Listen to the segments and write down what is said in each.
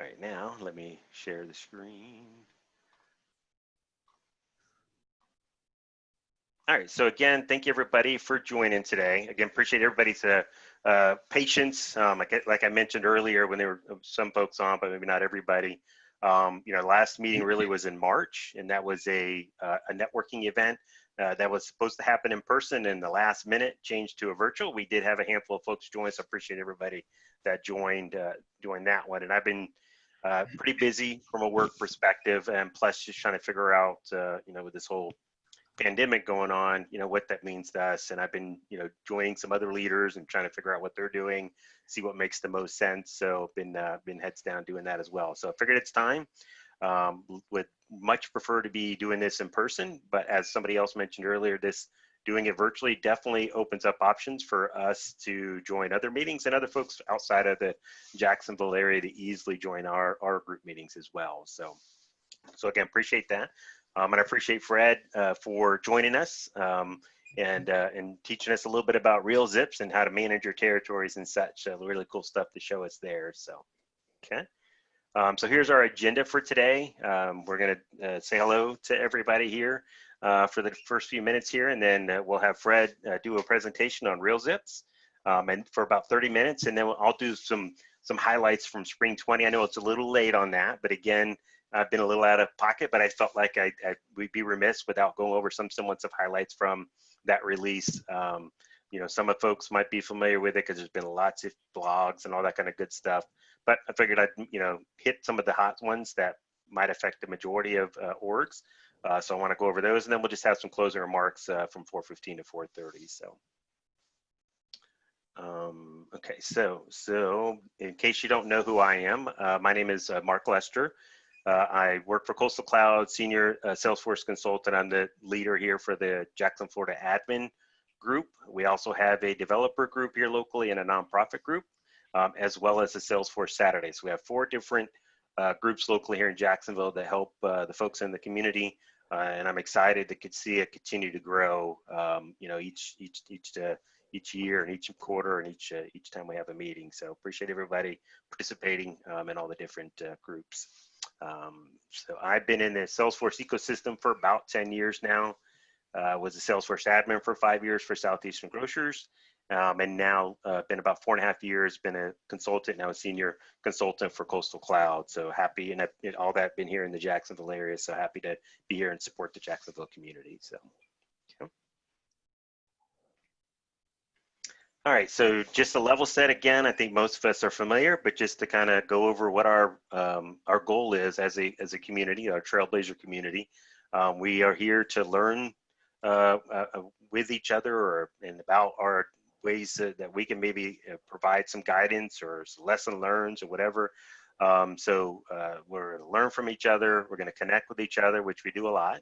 right, now let me share the screen. All right, so again, thank you everybody for joining today. Again, appreciate everybody's patience. Like I mentioned earlier, when there were some folks on, but maybe not everybody. Last meeting really was in March, and that was a networking event that was supposed to happen in person, and the last minute changed to a virtual. We did have a handful of folks join, so appreciate everybody that joined that one. And I've been pretty busy from a work perspective, and plus just trying to figure out, with this whole pandemic going on, what that means to us. And I've been, joining some other leaders and trying to figure out what they're doing, see what makes the most sense. So been heads down doing that as well. So I figured it's time. Would much prefer to be doing this in person, but as somebody else mentioned earlier, doing it virtually definitely opens up options for us to join other meetings and other folks outside of the Jacksonville area to easily join our group meetings as well. So again, appreciate that. And I appreciate Fred for joining us and teaching us a little bit about RealZips and how to manage your territories and such. Really cool stuff to show us there. So, okay. So here's our agenda for today. We're going to say hello to everybody here for the first few minutes here, and then we'll have Fred do a presentation on RealZips and for about 30 minutes, and then I'll do some highlights from Spring 20. I know it's a little late on that, but again, I've been a little out of pocket, but I felt like we'd be remiss without going over some semblance of highlights from that release. Some of folks might be familiar with it because there's been lots of blogs and all that kind of good stuff. But I figured I'd hit some of the hot ones that might affect the majority of orgs. So I want to go over those, and then we'll just have some closing remarks from 4:15 to 4:30. So. Okay, so in case you don't know who I am, my name is Mark Lester. I work for Coastal Cloud, senior Salesforce consultant. I'm the leader here for the Jackson, Florida admin group. We also have a developer group here locally and a nonprofit group, as well as a Salesforce Saturday. So we have 4 different groups locally here in Jacksonville that help the folks in the community. And I'm excited to see it continue to grow, each year and each quarter and each time we have a meeting. So appreciate everybody participating in all the different groups. So I've been in the Salesforce ecosystem for about 10 years now. Was a Salesforce admin for 5 years for Southeastern Grocers. And now been about 4.5 years, been a consultant, now a senior consultant for Coastal Cloud. So happy, and all that been here in the Jacksonville area. So happy to be here and support the Jacksonville community. So, okay. All right, so just a level set again, I think most of us are familiar, but just to kind of go over what our goal is as a community, our Trailblazer community. We are here to learn with each other and about our ways that we can maybe provide some guidance or some lesson learns or whatever. So we're going to learn from each other. We're going to connect with each other, which we do a lot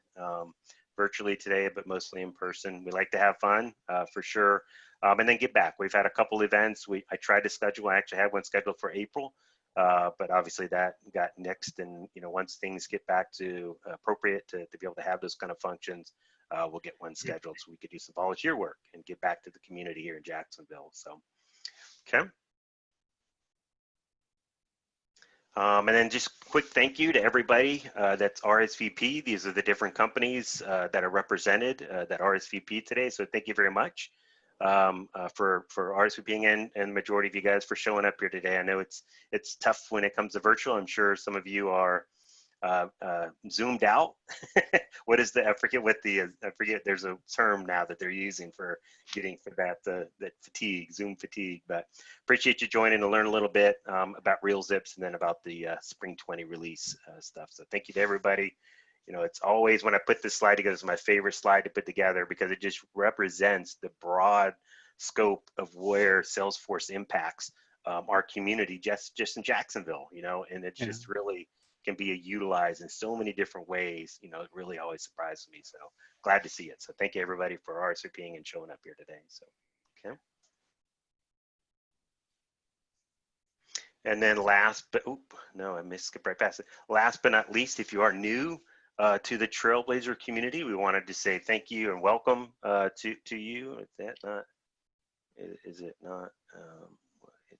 virtually today, but mostly in person. We like to have fun for sure. And then get back. We've had a couple events. I tried to schedule. I actually had one scheduled for April, but obviously that got nixed. And once things get back to appropriate to be able to have those kind of functions, we'll get one scheduled so we could do some volunteer work and get back to the community here in Jacksonville. So, okay. And then just quick thank you to everybody that's RSVP. These are the different companies that are represented that RSVP today. So thank you very much. For RSVPing and the majority of you guys for showing up here today. I know it's tough when it comes to virtual. I'm sure some of you are zoomed out. What is I forget there's a term now that they're using for getting for that fatigue, Zoom fatigue, but appreciate you joining to learn a little bit about RealZips and then about the Spring 20 release stuff. So thank you to everybody. It's always, when I put this slide together, it's my favorite slide to put together because it just represents the broad scope of where Salesforce impacts our community just in Jacksonville, and it just really can be utilized in so many different ways. It really always surprises me. So glad to see it. So thank you everybody for RSVPing and showing up here today. So, okay. And then last, but I skipped right past it. Last but not least, if you are new to the Trailblazer community, we wanted to say thank you and welcome to you. Is that not? Is it not?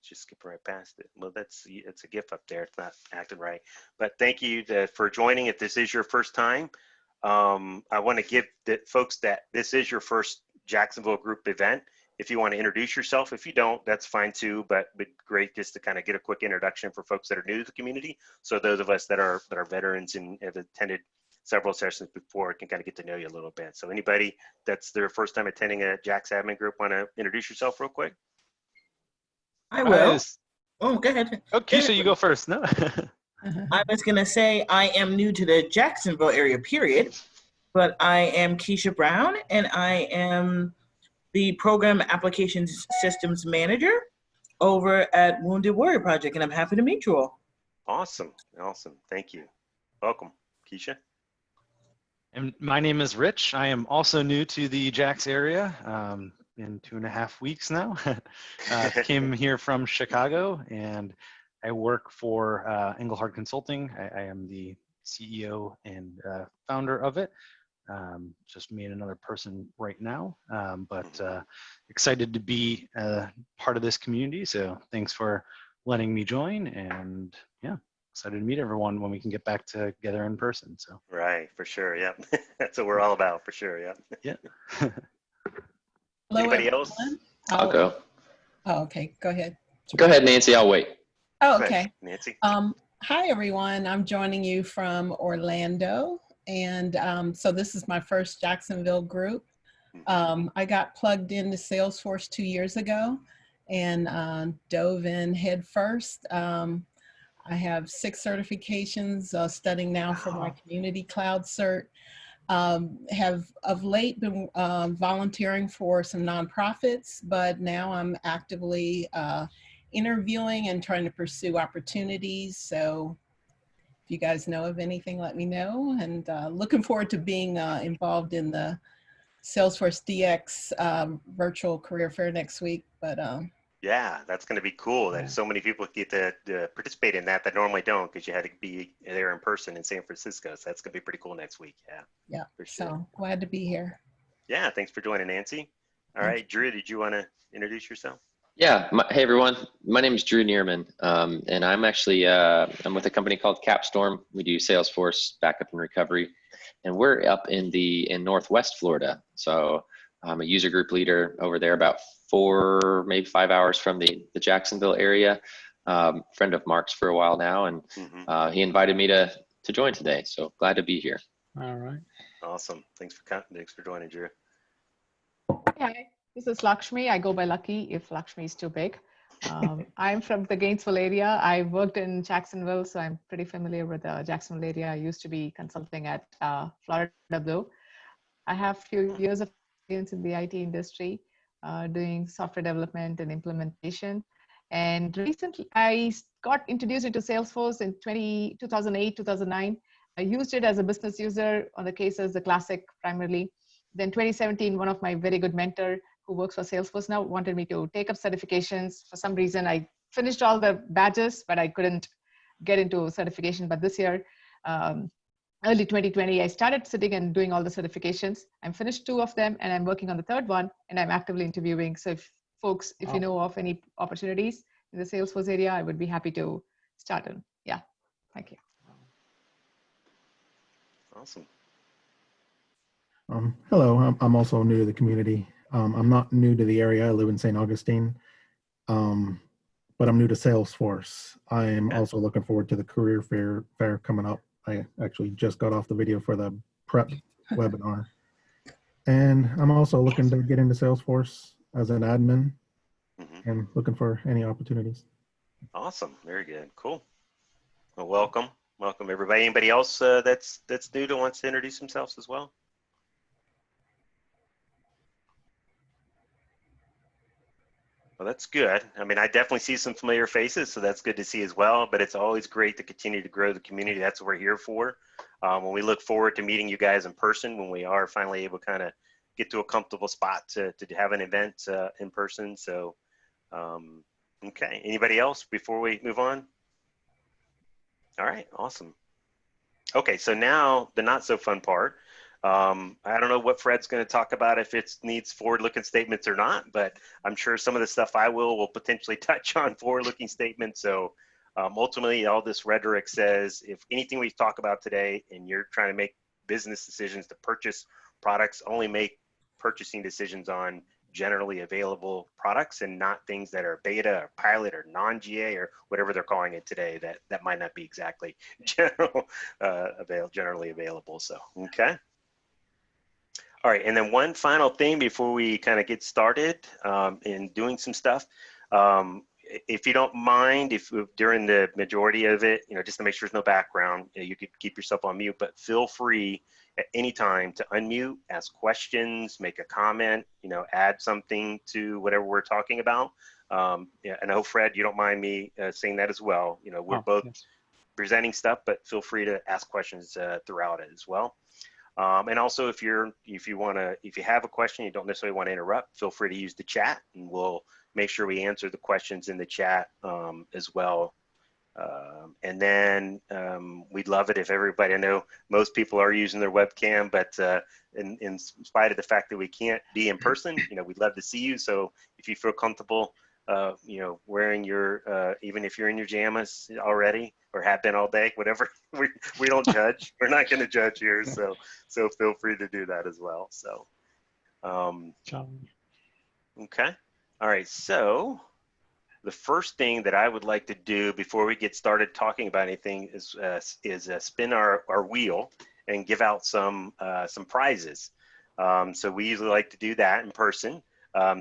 just skipping right past it. Well, it's a GIF up there. It's not acting right. But thank you for joining. If this is your first time, I want to give the folks that this is your first Jacksonville group event. If you want to introduce yourself, if you don't, that's fine too. But great just to kind of get a quick introduction for folks that are new to the community. So those of us that are veterans and have attended several sessions before can kind of get to know you a little bit. So anybody that's their first time attending a Jax admin group, want to introduce yourself real quick? I will. Oh, go ahead. Oh, Keisha, you go first. No. I was going to say I am new to the Jacksonville area, period, but I am Keisha Brown, and I am the Program Applications Systems Manager over at Wounded Warrior Project, and I'm happy to meet you all. Awesome. Thank you. Welcome, Keisha. And my name is Rich. I am also new to the Jax area in 2.5 weeks now. Came here from Chicago, and I work for Engelhard Consulting. I am the CEO and founder of it. Just me and another person right now, but excited to be part of this community. So thanks for letting me join, and yeah, excited to meet everyone when we can get back together in person. So right, for sure. Yeah, that's what we're all about, for sure. Yeah. Yeah. Hello, Anybody everyone. else? I'll go. Oh, okay. Go ahead. Go ahead, Nancy. I'll wait. Oh, Go ahead, okay. Nancy. Hi, everyone. I'm joining you from Orlando. And so this is my first Jacksonville group. I got plugged into Salesforce 2 years ago and dove in head first. I have 6 certifications, studying now for my community cloud cert. Have of late been volunteering for some nonprofits, but now I'm actively interviewing and trying to pursue opportunities. So if you guys know of anything, let me know. And looking forward to being involved in the Salesforce DX virtual career fair next week. But yeah, that's going to be cool that so many people get to participate in that normally don't, because you had to be there in person in San Francisco. So that's going to be pretty cool next week. Yeah, for sure. So glad to be here. Yeah, thanks for joining, Nancy. All right, Drew, did you want to introduce yourself? Yeah. Hey, everyone. My name is Drew Neerman, and I'm actually I'm with a company called Capstorm. We do Salesforce backup and recovery, and we're up in Northwest Florida. So I'm a user group leader over there, about 4, maybe 5 hours from the Jacksonville area. Friend of Mark's for a while now, and he invited me to join today. So glad to be here. All right. Awesome. Thanks for joining, Drew. Hi, this is Lakshmi. I go by Lucky if Lakshmi is too big. I'm from the Gainesville area. I worked in Jacksonville, so I'm pretty familiar with the Jacksonville area. I used to be consulting at Florida Blue. I have a few years of experience in the IT industry, doing software development and implementation. And recently, I got introduced into Salesforce in 2008, 2009. I used it as a business user on the cases, the classic primarily. Then 2017, one of my very good mentor who works for Salesforce now wanted me to take up certifications. For some reason, I finished all the badges, but I couldn't get into certification. But this year, early 2020, I started sitting and doing all the certifications. I'm finished 2 of them, and I'm working on the 3rd one, and I'm actively interviewing. So if folks, if you know of any opportunities in the Salesforce area, I would be happy to start in. Yeah, thank you. Awesome. Hello, I'm also new to the community. I'm not new to the area. I live in St. Augustine, but I'm new to Salesforce. I am also looking forward to the career fair coming up. I actually just got off the video for the prep webinar. And I'm also looking to get into Salesforce as an admin and looking for any opportunities. Awesome. Very good. Cool. Well, welcome everybody. Anybody else that's new to wants to introduce themselves as well? Well, that's good. I mean, I definitely see some familiar faces, so that's good to see as well, but it's always great to continue to grow the community. That's what we're here for. When we look forward to meeting you guys in person, when we are finally able to kind of get to a comfortable spot to have an event in person. So, okay. Anybody else before we move on? All right, awesome. Okay, so now the not so fun part. I don't know what Fred's going to talk about, if it needs forward-looking statements or not, but I'm sure some of the stuff I will potentially touch on forward-looking statements. So ultimately, all this rhetoric says, if anything we talk about today and you're trying to make business decisions to purchase products, only make purchasing decisions on generally available products and not things that are beta or pilot or non-GA or whatever they're calling it today, that might not be exactly generally available. So, okay. All right, and then one final thing before we kind of get started in doing some stuff. If you don't mind, if during the majority of it, just to make sure there's no background, you could keep yourself on mute, but feel free at any time to unmute, ask questions, make a comment, add something to whatever we're talking about. Yeah, I know, Fred, you don't mind me saying that as well. We're both presenting stuff, but feel free to ask questions throughout it as well. And also, if you have a question, you don't necessarily want to interrupt, feel free to use the chat, and we'll make sure we answer the questions in the chat as well. And then we'd love it if everybody, I know most people are using their webcam, but in spite of the fact that we can't be in person, we'd love to see you. So if you feel comfortable, wearing your, even if you're in your pajamas already or have been all day, whatever, we don't judge. We're not going to judge here. So feel free to do that as well. So, okay. All right. So the first thing that I would like to do before we get started talking about anything is spin our wheel and give out some prizes. So we usually like to do that in person.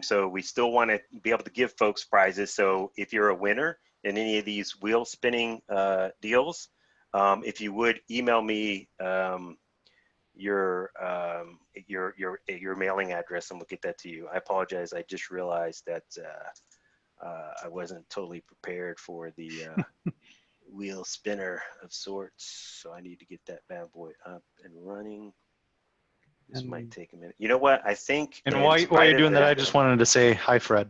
So we still want to be able to give folks prizes. So if you're a winner in any of these wheel spinning deals, if you would email me your mailing address, and we'll get that to you. I apologize. I just realized that I wasn't totally prepared for the wheel spinner of sorts. So I need to get that bad boy up and running. This might take a minute. You know what? I think. And while you're doing that, I just wanted to say hi, Fred.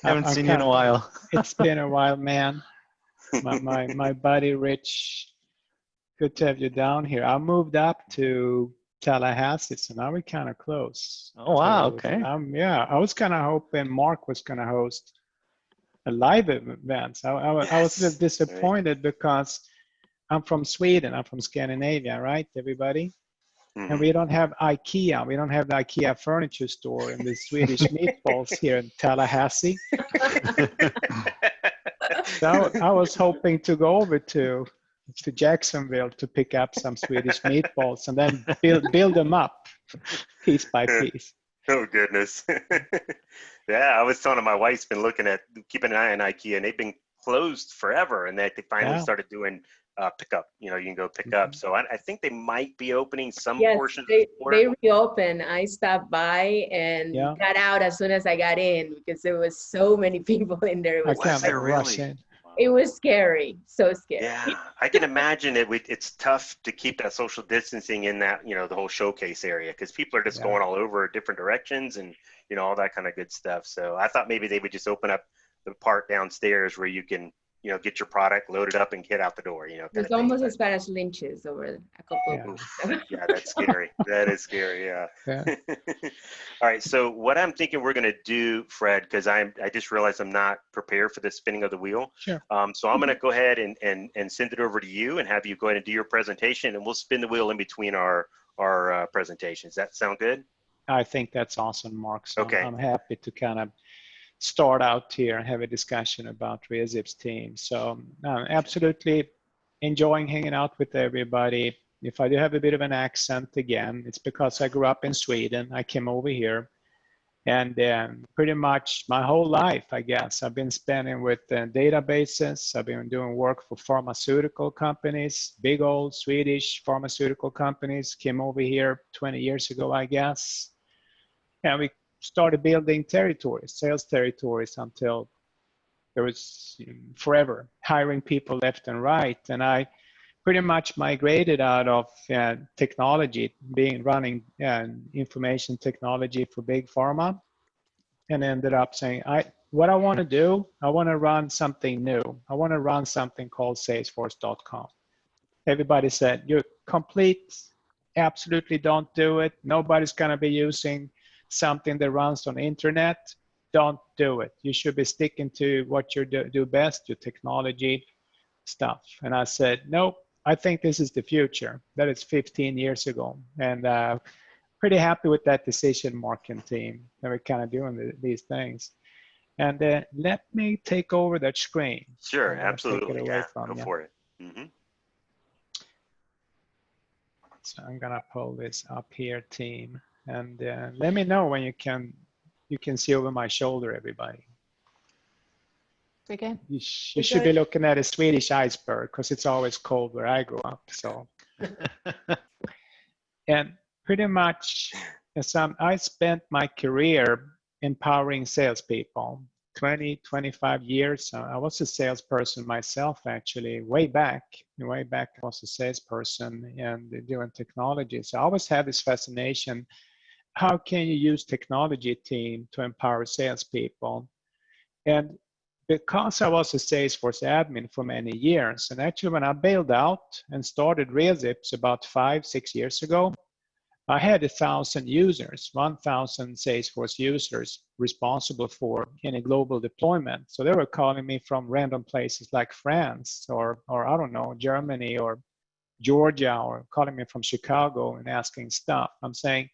Haven't seen you in a while. It's been a while, man. My buddy Rich, good to have you down here. I moved up to Tallahassee, so now we're kind of close. Oh wow! Okay. Yeah, I was kind of hoping Mark was going to host a live event. I was a little disappointed because I'm from Sweden. I'm from Scandinavia, right? Everybody. And we don't have IKEA. We don't have the IKEA furniture store and the Swedish meatballs here in Tallahassee. So I was hoping to go over to Jacksonville to pick up some Swedish meatballs and then build them up piece by piece. Oh, goodness. Yeah, I was telling my wife's been keeping an eye on IKEA, and they've been closed forever, and they finally started doing pickup. You can go pick up. So I think they might be opening some portion. They reopened. I stopped by and got out as soon as I got in because there was so many people in there. It was scary. So scary. Yeah, I can imagine it's tough to keep that social distancing in that, the whole showcase area, because people are just going all over different directions and, all that kind of good stuff. So I thought maybe they would just open up the part downstairs where you can, get your product loaded up and get out the door, It's almost as bad as Lynch's over a couple of Yeah, that's scary. That is scary, yeah. All right, so what I'm thinking we're going to do, Fred, because I just realized I'm not prepared for the spinning of the wheel. Sure. So I'm going to go ahead and send it over to you and have you go ahead and do your presentation, and we'll spin the wheel in between our presentations. Does that sound good? I think that's awesome, Mark. So okay. I'm happy to kind of start out here and have a discussion about RealZips team. So absolutely enjoying hanging out with everybody. If I do have a bit of an accent again, it's because I grew up in Sweden. I came over here, and pretty much my whole life, I guess, I've been spending with databases. I've been doing work for pharmaceutical companies, big old Swedish pharmaceutical companies. Came over here 20 years ago, I guess. And we started building sales territories, until there was forever hiring people left and right. And I pretty much migrated out of technology, running information technology for big pharma, and ended up saying, what I want to do, I want to run something new. I want to run something called Salesforce.com. Everybody said, you're complete absolutely don't do it. Nobody's going to be using something that runs on the internet. Don't do it. You should be sticking to what you do best, your technology stuff. And I said, nope, I think this is the future. That is 15 years ago. And pretty happy with that decision, Mark and team. And we're kind of doing these things. And let me take over that screen. Sure, absolutely. Yeah, go for it. So I'm gonna pull this up here, team, and let me know when you can see over my shoulder, everybody. Okay. You should be looking at a Swedish iceberg because it's always cold where I grew up. So, and pretty much, I spent my career empowering salespeople. 20, 25 years. I was a salesperson myself, actually, way back. I was a salesperson and doing technology. So I always had this fascination. How can you use technology team to empower salespeople? And because I was a Salesforce admin for many years, and actually when I bailed out and started RealZips about 5-6 years ago, I had 1,000 users, 1,000 Salesforce users responsible for any global deployment. So they were calling me from random places like France or I don't know, Germany or Georgia, or calling me from Chicago and asking stuff. I'm saying,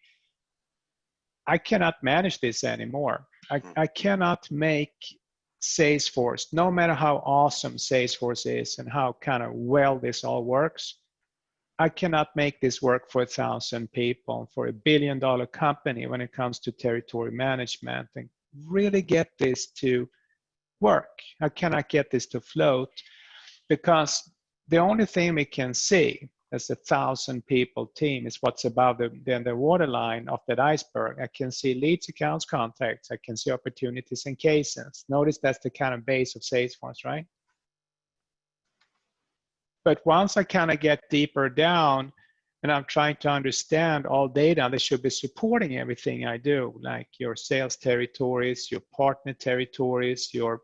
I cannot manage this anymore. I cannot make Salesforce, no matter how awesome Salesforce is and how kind of well this all works, I cannot make this work for 1,000 people, for a $1 billion company when it comes to territory management, and really get this to work. I cannot get this to float because the only thing we can see as a 1,000 people team is what's above the waterline of that iceberg. I can see leads, accounts, contacts. I can see opportunities and cases. Notice that's the kind of base of Salesforce, right? But once I kind of get deeper down and I'm trying to understand all data that should be supporting everything I do, like your sales territories, your partner territories, your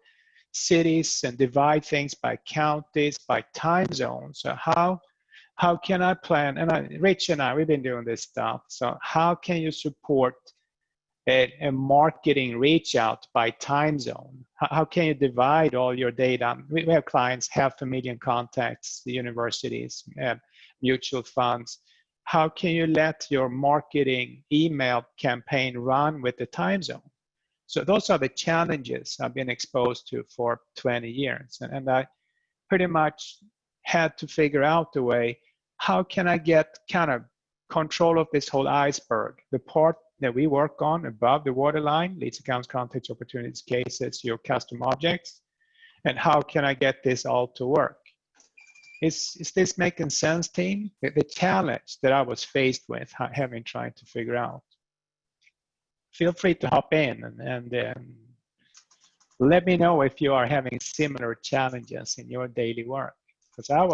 cities, and divide things by counties, by time zones. So how can I plan? And Rich and I, we've been doing this stuff. So how can you support a marketing reach out by time zone? How can you divide all your data? We have clients, 500,000 contacts, the universities, mutual funds. How can you let your marketing email campaign run with the time zone? So those are the challenges I've been exposed to for 20 years. And I pretty much had to figure out a way, how can I get kind of control of this whole iceberg, the part that we work on above the waterline, leads, accounts, contacts, opportunities, cases, your custom objects, and how can I get this all to work? Is this making sense, team? The challenge that I was faced with, having tried to figure out. Feel free to hop in and let me know if you are having similar challenges in your daily work, because I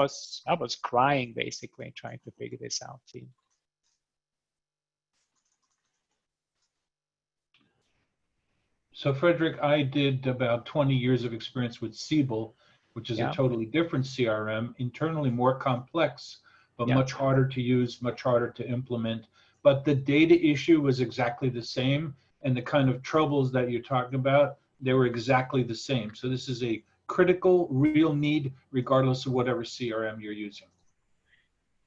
was crying basically trying to figure this out, team. So Frederick, I did about 20 years of experience with Siebel, which is a totally different CRM, internally more complex, but much harder to use, much harder to implement. But the data issue was exactly the same, and the kind of troubles that you're talking about, they were exactly the same. So this is a critical, real need, regardless of whatever CRM you're using.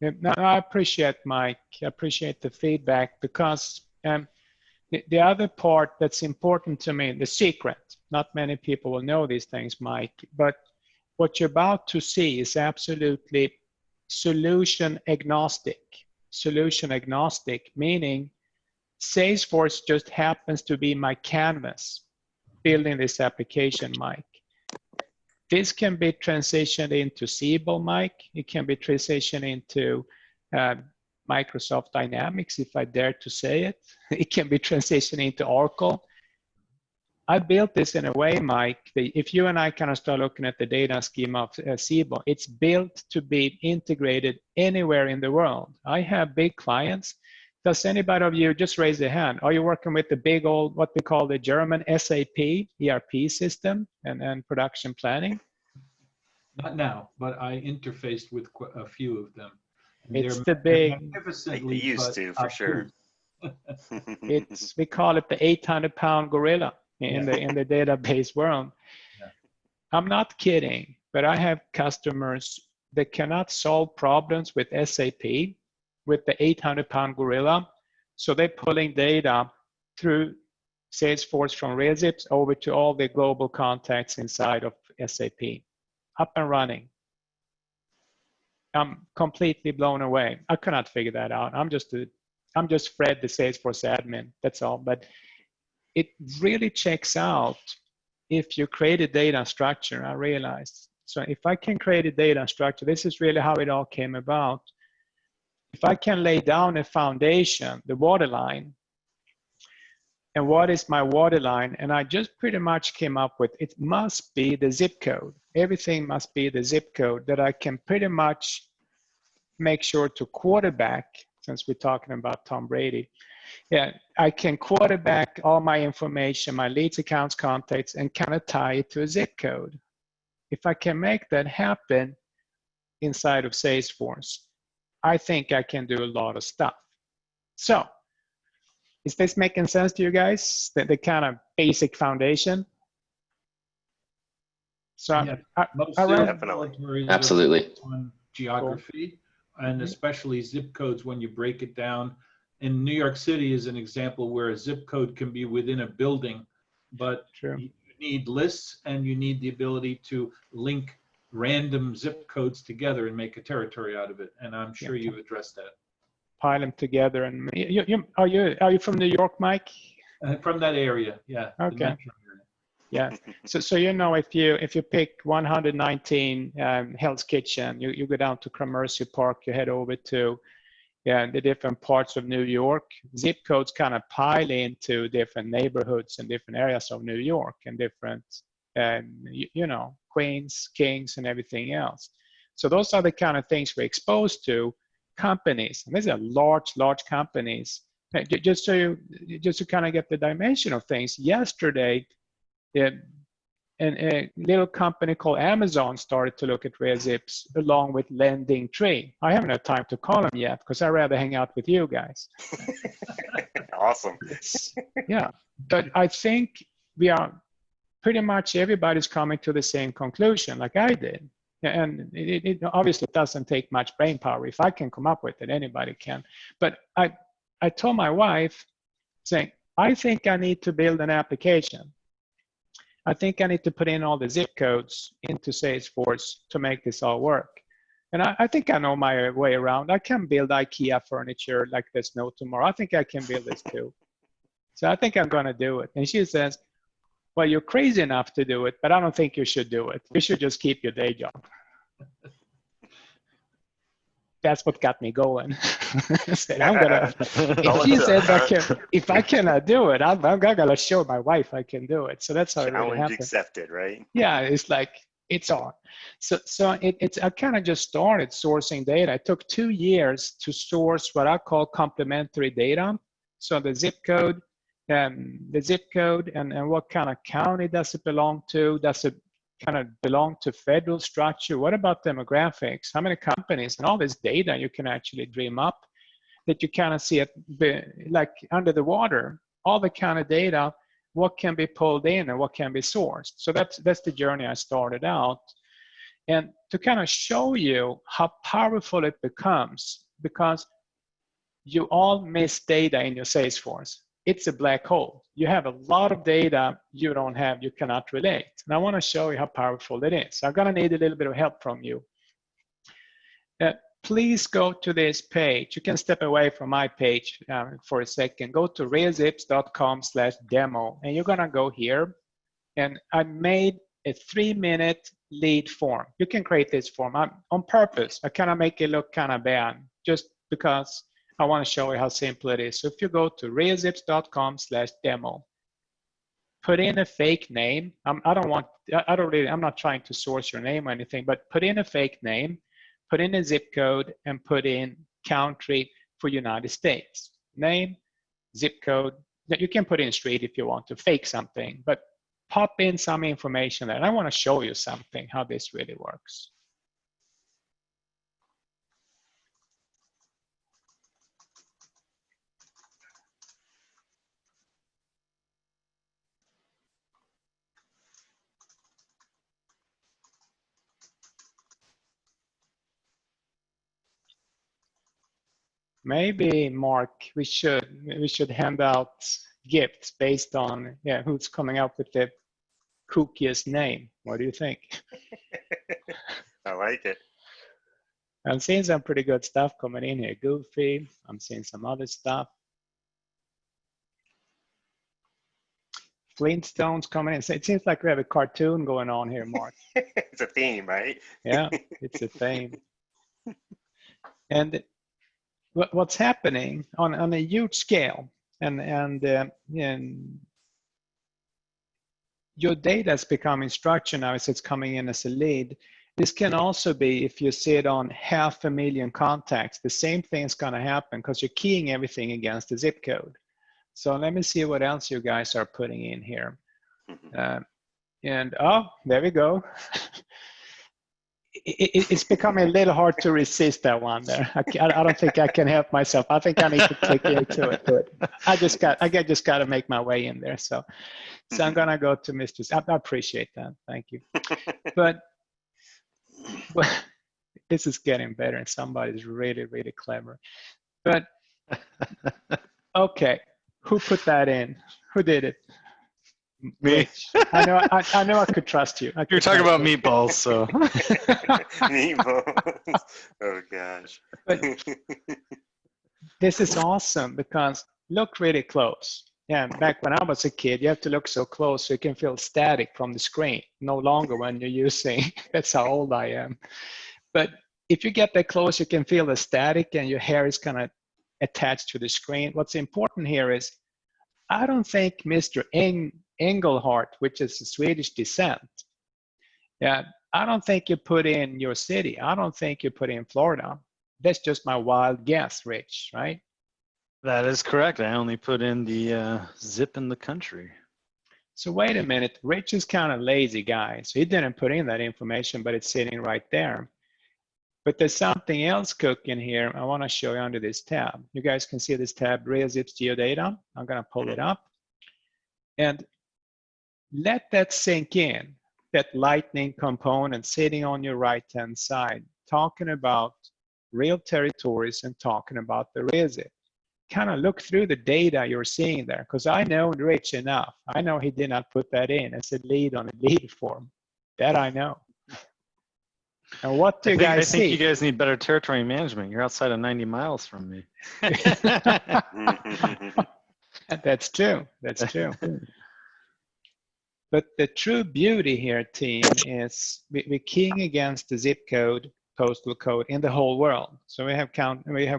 No, I appreciate, Mike. I appreciate the feedback, because the other part that's important to me, the secret, not many people will know these things, Mike, but what you're about to see is absolutely solution agnostic. Solution agnostic, meaning Salesforce just happens to be my canvas building this application, Mike. This can be transitioned into Siebel, Mike. It can be transitioned into Microsoft Dynamics, if I dare to say it. It can be transitioned into Oracle. I built this in a way, Mike, that if you and I kind of start looking at the data schema of Siebel, it's built to be integrated anywhere in the world. I have big clients. Does anybody of you, just raise your hand, are you working with the big old, what we call the German SAP ERP system and production planning? Not now, but I interfaced with a few of them. It's the big. They used to, for sure. We call it the 800-pound gorilla in the database world. Yeah. I'm not kidding, but I have customers that cannot solve problems with SAP with the 800-pound gorilla. So they're pulling data through Salesforce from RealZips over to all the global contacts inside of SAP. Up and running. I'm completely blown away. I cannot figure that out. I'm just Fred, the Salesforce admin. That's all. But it really checks out if you create a data structure. I realized. So if I can create a data structure, this is really how it all came about. If I can lay down a foundation, the waterline, and what is my waterline? And I just pretty much came up with, it must be the zip code. Everything must be the zip code that I can pretty much make sure to quarterback, since we're talking about Tom Brady. Yeah, I can quarterback all my information, my leads, accounts, contacts, and kind of tie it to a zip code. If I can make that happen inside of Salesforce, I think I can do a lot of stuff. So, is this making sense to you guys? The kind of basic foundation? So, yeah, definitely. Absolutely. On geography, and especially zip codes when you break it down. In New York City is an example where a zip code can be within a building, but you need lists and you need the ability to link random zip codes together and make a territory out of it. And I'm sure you've addressed that. Pile them together. And are you from New York, Mike? From that area, yeah. Okay. Yeah. So you know, if you pick 119 Hell's Kitchen, you go down to Gramercy Park, you head over to the different parts of New York. Zip codes kind of pile into different neighborhoods and different areas of New York and different, Queens, Kings, and everything else. So those are the kind of things we're exposed to. Companies, and these are large companies. Just to kind of get the dimension of things. Yesterday, a little company called Amazon started to look at RealZips along with Lending Tree. I haven't had time to call them yet because I'd rather hang out with you guys. Awesome. Yeah, but I think we are pretty much everybody's coming to the same conclusion like I did. And it obviously doesn't take much brain power. If I can come up with it, anybody can. But I told my wife, saying, I think I need to build an application. I think I need to put in all the zip codes into Salesforce to make this all work. And I think I know my way around. I can build IKEA furniture like there's no tomorrow. I think I can build this too. So I think I'm going to do it. And she says, well, you're crazy enough to do it, but I don't think you should do it. You should just keep your day job. That's what got me going. I said, I'm gonna. If she says if I cannot do it, I'm gonna show my wife I can do it. So that's how it really happened. Accepted, right? Yeah, it's like it's on. So I kind of just started sourcing data. It took 2 years to source what I call complementary data. So the zip code. And what kind of county does it belong to? Does it kind of belong to federal structure? What about demographics? How many companies? And all this data you can actually dream up that you kind of see it like under the water. All the kind of data, what can be pulled in and what can be sourced. So that's the journey I started out. And to kind of show you how powerful it becomes, because you all miss data in your Salesforce. It's a black hole. You have a lot of data you don't have, you cannot relate. And I want to show you how powerful it is. I'm going to need a little bit of help from you. Please go to this page. You can step away from my page for a second. Go to realzips.com/demo, and you're going to go here. And I made a 3-minute lead form. You can create this form on purpose. I kind of make it look kind of bad, just because I want to show you how simple it is. So if you go to realzips.com/demo, put in a fake name. I'm not trying to source your name or anything, but put in a fake name, put in a zip code, and put in country for United States. Name, zip code. You can put in street if you want to fake something, but pop in some information there. And I want to show you something, how this really works. maybe Mark, we should hand out gifts based on who's coming up with the kookiest name. What do you think? I like it. I'm seeing some pretty good stuff coming in here. Goofy. I'm seeing some other stuff. Flintstones coming in. So it seems like we have a cartoon going on here, Mark. It's a theme, right? Yeah, it's a theme. And what's happening on a huge scale, and your data is becoming structured now as it's coming in as a lead. This can also be if you sit on 500,000 contacts, the same thing is going to happen because you're keying everything against the zip code. So let me see what else you guys are putting in here. And oh, there we go. It's becoming a little hard to resist that one there. I don't think I can help myself. I think I need to click into it. I just got to make my way in there. So I'm gonna go to Mr. I appreciate that. Thank you. But this is getting better, and somebody's really, really clever. But okay, who put that in? Who did it? Me. I know I could trust you. You're talking about meatballs, so. Meatballs. Oh gosh. But this is awesome because look really close. Yeah, back when I was a kid, you have to look so close so you can feel static from the screen. No longer when you're using, that's how old I am. But if you get that close, you can feel the static and your hair is kind of attached to the screen. What's important here is, I don't think Mr. Engelhardt, which is a Swedish descent, I don't think you put in your city. I don't think you put in Florida. That's just my wild guess, Rich, right? That is correct. I only put in the zip in the country. So wait a minute. Rich is kind of lazy guy. So he didn't put in that information, but it's sitting right there. But there's something else cooking here I want to show you under this tab. You guys can see this tab, RealZips Geodata. I'm going to pull it up. And let that sink in, that lightning component sitting on your right-hand side, talking about real territories and talking about the RealZip. Kind of look through the data you're seeing there, because I know Rich enough. I know he did not put that in as a lead on a lead form. That I know. And what do you guys see? I think you guys need better territory management. You're outside of 90 miles from me. That's true. That's true. But the true beauty here, team, is we're keying against the zip code, postal code in the whole world. So we have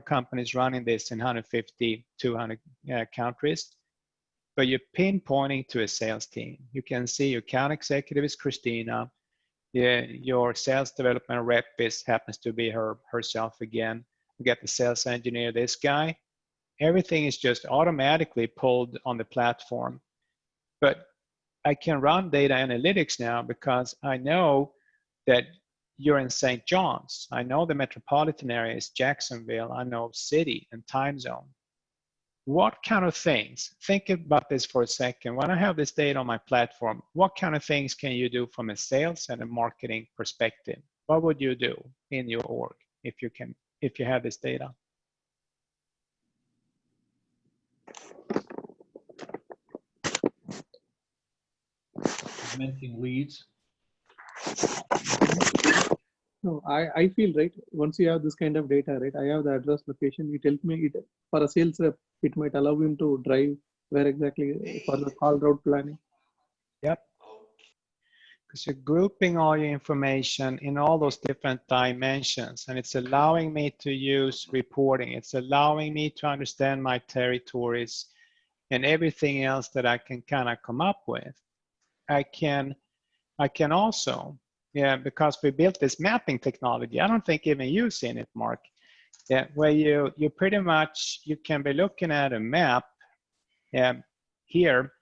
companies running this in 150, 200 countries. But you're pinpointing to a sales team. You can see your account executive is Christina. Your sales development rep happens to be herself again. You get the sales engineer, this guy. Everything is just automatically pulled on the platform. But I can run data analytics now because I know that you're in St. John's. I know the metropolitan area is Jacksonville. I know city and time zone. What kind of things, think about this for a second. When I have this data on my platform, what kind of things can you do from a sales and a marketing perspective? What would you do in your org if you have this data? Segmenting leads. No, I feel, right, once you have this kind of data, right, I have the address location, it helps me, for a sales rep, it might allow him to drive where exactly for the call route planning. Yep. Because you're grouping all your information in all those different dimensions, and it's allowing me to use reporting. It's allowing me to understand my territories and everything else that I can kind of come up with. I can also, because we built this mapping technology, I don't think even you've seen it, Mark, where you pretty much, you can be looking at a map here,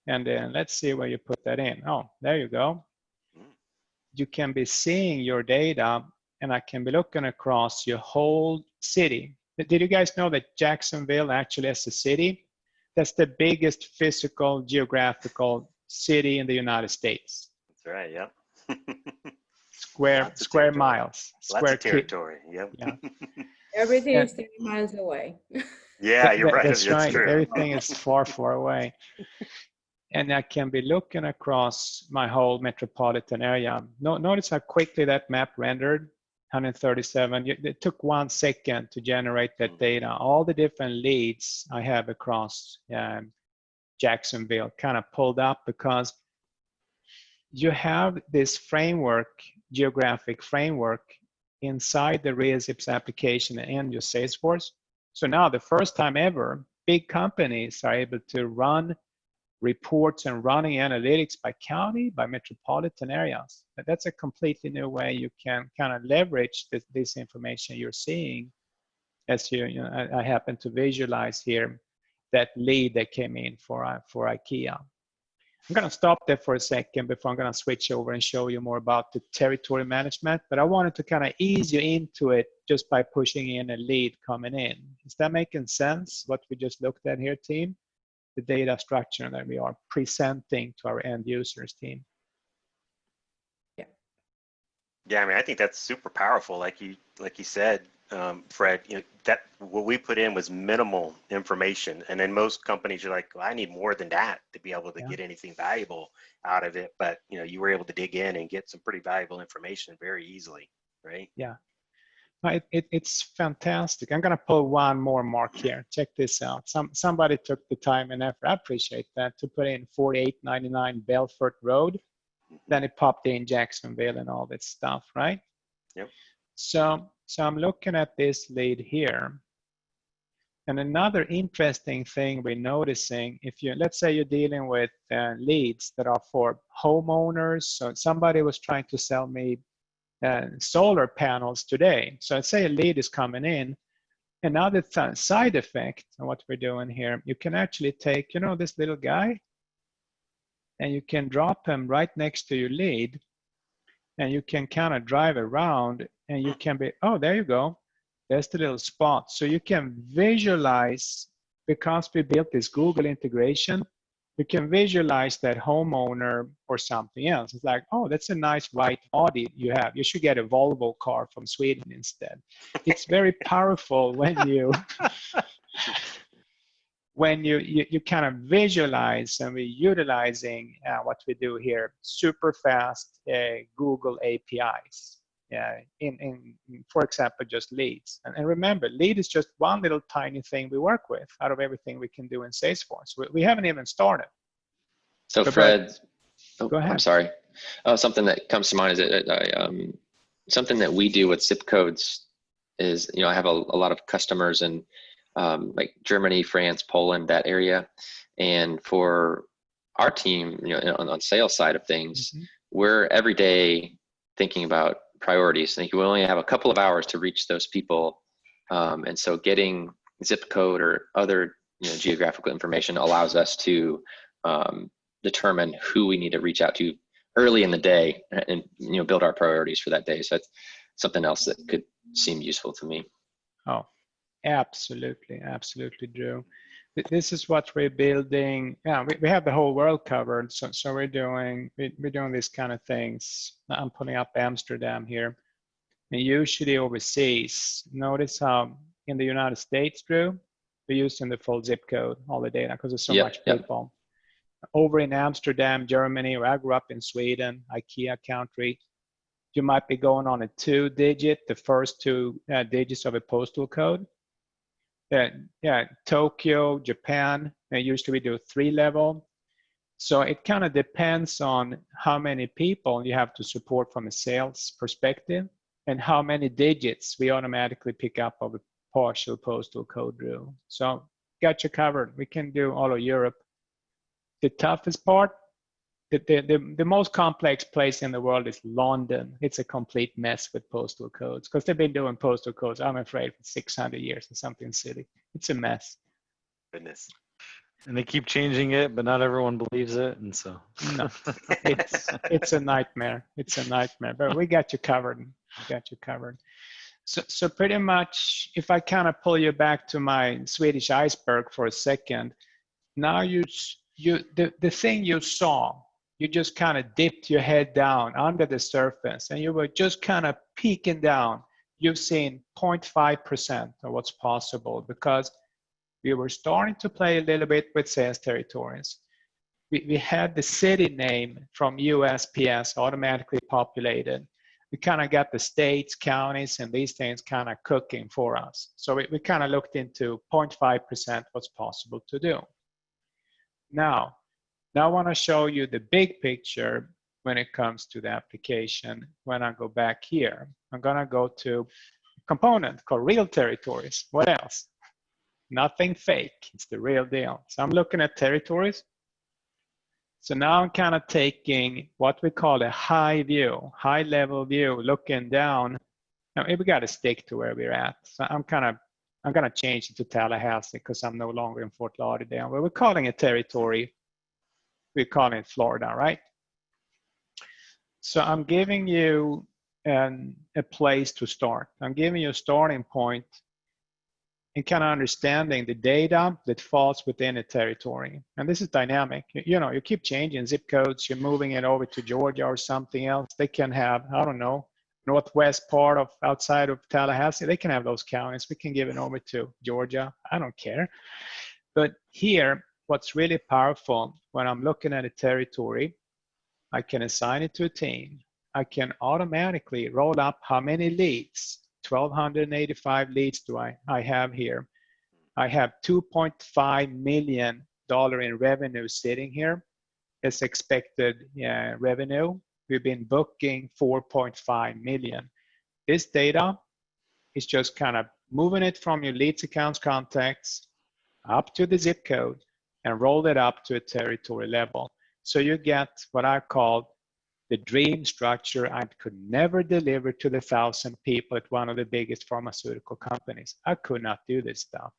and then let's see where you put that in. Oh, there you go. You can be seeing your data, and I can be looking across your whole city. Did you guys know that Jacksonville actually is a city? That's the biggest physical, geographical city in the United States. That's right, yep. Square miles. Lots of territory, yep. Yeah. Everything is 30 miles away. Yeah, you're right. That's right. True. Everything is far, far away. And I can be looking across my whole metropolitan area. Notice how quickly that map rendered, 137. It took 1 second to generate that data. All the different leads I have across Jacksonville kind of pulled up because you have this framework, geographic framework, inside the RealZips application and your Salesforce. So now the first time ever, big companies are able to run reports and running analytics by county, by metropolitan areas. That's a completely new way you can kind of leverage this information you're seeing. As I happen to visualize here that lead that came in for IKEA. I'm going to stop there for a second before I'm going to switch over and show you more about the territory management. But I wanted to kind of ease you into it just by pushing in a lead coming in. Is that making sense, what we just looked at here, team? The data structure that we are presenting to our end users, team. Yeah, I mean, I think that's super powerful. Like you said, Fred, that what we put in was minimal information, and then most companies are like, well, I need more than that to be able to get anything valuable out of it. But you were able to dig in and get some pretty valuable information very easily, right? Yeah, it's fantastic. I'm gonna pull one more mark here. Check this out. Somebody took the time and effort. I appreciate that, to put in 4899 Belfort Road. Then it popped in Jacksonville and all that stuff, right? Yep. So I'm looking at this lead here. And another interesting thing we're noticing, let's say you're dealing with leads that are for homeowners. So somebody was trying to sell me solar panels today. So let's say a lead is coming in. Another side effect of what we're doing here, you can actually take, this little guy, and you can drop him right next to your lead, and you can kind of drive around, and you can be, oh, there you go. There's the little spot. So you can visualize, because we built this Google integration, you can visualize that homeowner or something else. It's like, oh, that's a nice white body you have. You should get a Volvo car from Sweden instead. It's very powerful when you you kind of visualize, and we're utilizing what we do here, super fast Google APIs. In for example, just leads. And remember, lead is just one little tiny thing we work with out of everything we can do in Salesforce. We haven't even started. So Fred, go ahead. I'm sorry. Something that comes to mind is something that we do with zip codes is, I have a lot of customers in like Germany, France, Poland, that area. And for our team, on sales side of things, we're every day thinking about priorities. I think we only have a couple of hours to reach those people. And so getting zip code or other geographical information allows us to determine who we need to reach out to early in the day and build our priorities for that day. So that's something else that could seem useful to me. Oh, absolutely, Drew. This is what we're building. Yeah, we have the whole world covered. So we're doing these kind of things. I'm putting up Amsterdam here, and usually overseas. Notice how in the United States, Drew, we're using the full zip code, all the data, because there's so much people. Over in Amsterdam, Germany, where I grew up in Sweden, IKEA country, you might be going on a 2-digit, the first 2 digits of a postal code. Tokyo, Japan, usually we do 3-level. So it kind of depends on how many people you have to support from a sales perspective and how many digits we automatically pick up of a partial postal code rule. So got you covered. We can do all of Europe. The toughest part, the most complex place in the world is London. It's a complete mess with postal codes because they've been doing postal codes, I'm afraid, for 600 years or something silly. It's a mess. Goodness. And they keep changing it, but not everyone believes it, and so no, it's a nightmare. It's a nightmare. But we got you covered. So pretty much, if I kind of pull you back to my Swedish iceberg for a second, now the thing you saw, you just kind of dipped your head down under the surface, and you were just kind of peeking down. you've seen 0.5% of what's possible, because we were starting to play a little bit with sales territories. We had the city name from USPS automatically populated. We kind of got the states, counties, and these things kind of cooking for us. So we kind of looked into 0.5% what's possible to do. Now I want to show you the big picture when it comes to the application. When I go back here, I'm going to go to a component called real territories. What else? Nothing fake. It's the real deal. So I'm looking at territories. So now I'm kind of taking what we call a high view, high level view, looking down. Now we got to stick to where we're at. So I'm going to change it to Tallahassee because I'm no longer in Fort Lauderdale. But we're calling a territory. We're calling it Florida, right? So I'm giving you a place to start. I'm giving you a starting point and kind of understanding the data that falls within a territory. And this is dynamic. You know, you keep changing zip codes, you're moving it over to Georgia or something else. They can have, I don't know, northwest part of outside of Tallahassee, they can have those counties. We can give it over to Georgia. I don't care. But here, what's really powerful, when I'm looking at a territory, I can assign it to a team. I can automatically roll up how many leads. 1,285 leads do I have here. I have $2.5 million in revenue sitting here. It's expected revenue. We've been booking 4.5 million. This data is just kind of moving it from your leads, accounts, contacts up to the zip code and roll it up to a territory level. So you get what I call the dream structure I could never deliver to the 1,000 people at one of the biggest pharmaceutical companies. I could not do this stuff.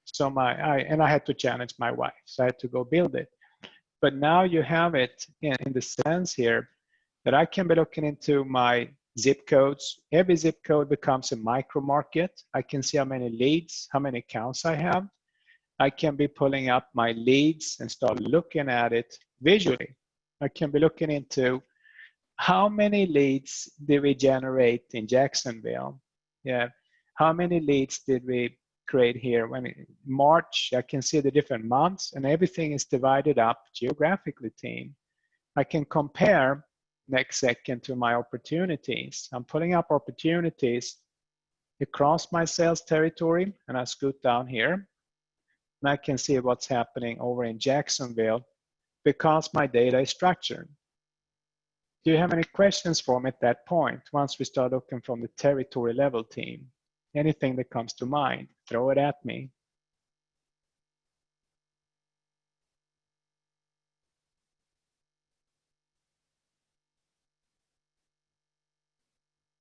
So I had to challenge my wife. So I had to go build it. But now you have it in the sense here that I can be looking into my zip codes. Every zip code becomes a micro market. I can see how many leads, how many accounts I have. I can be pulling up my leads and start looking at it visually. I can be looking into how many leads did we generate in Jacksonville? Yeah. How many leads did we create here? When March, I can see the different months and everything is divided up geographically, team. I can compare next second to my opportunities. I'm pulling up opportunities across my sales territory and I scoot down here and I can see what's happening over in Jacksonville because my data is structured. Do you have any questions for me at that point once we start looking from the territory level, team? Anything that comes to mind, throw it at me.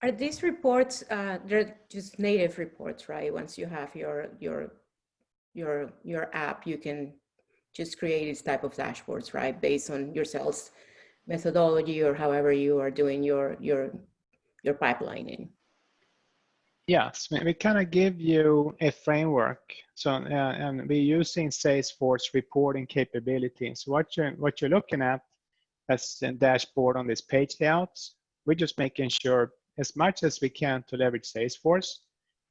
Are these reports, they're just native reports, right? Once you have your app, you can just create these type of dashboards, right? Based on your sales methodology or however you are doing your pipelining. Yes, we kind of give you a framework. So, and we're using Salesforce reporting capabilities. What you're looking at as a dashboard on this page layouts, we're just making sure as much as we can to leverage Salesforce,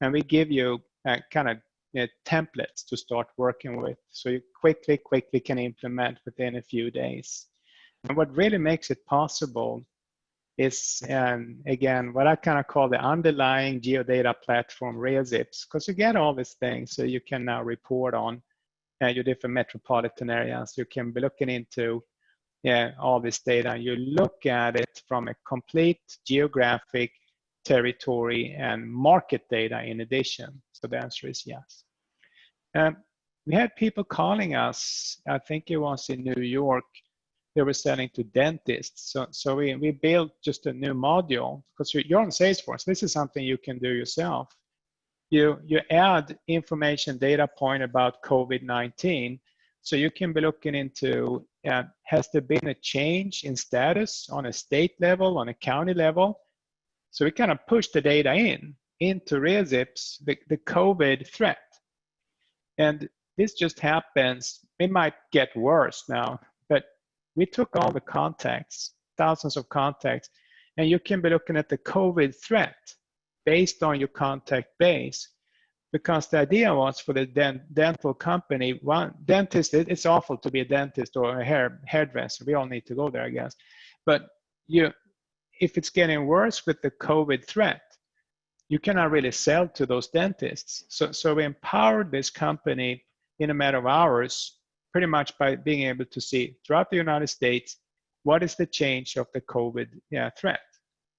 and we give you kind of templates to start working with, so you quickly can implement within a few days. And what really makes it possible is, again, what I kind of call the underlying geodata platform, RealZips, because you get all these things, so you can now report on your different metropolitan areas. You can be looking into all this data, and you look at it from a complete geographic territory and market data in addition. So the answer is yes. We had people calling us, I think it was in New York, they were selling to dentists. So we built just a new module, because you're on Salesforce. This is something you can do yourself. You add information data point about COVID-19. So you can be looking into, has there been a change in status on a state level, on a county level? So we kind of push the data into RealZips, the COVID threat. And this just happens. It might get worse now, but we took all the contacts, thousands of contacts, and you can be looking at the COVID threat. based on your contact base. Because the idea was for the dental company, one dentist, it's awful to be a dentist or a hairdresser. We all need to go there, I guess. But if it's getting worse with the COVID threat, you cannot really sell to those dentists. So we empowered this company in a matter of hours, pretty much by being able to see throughout the United States, what is the change of the COVID threat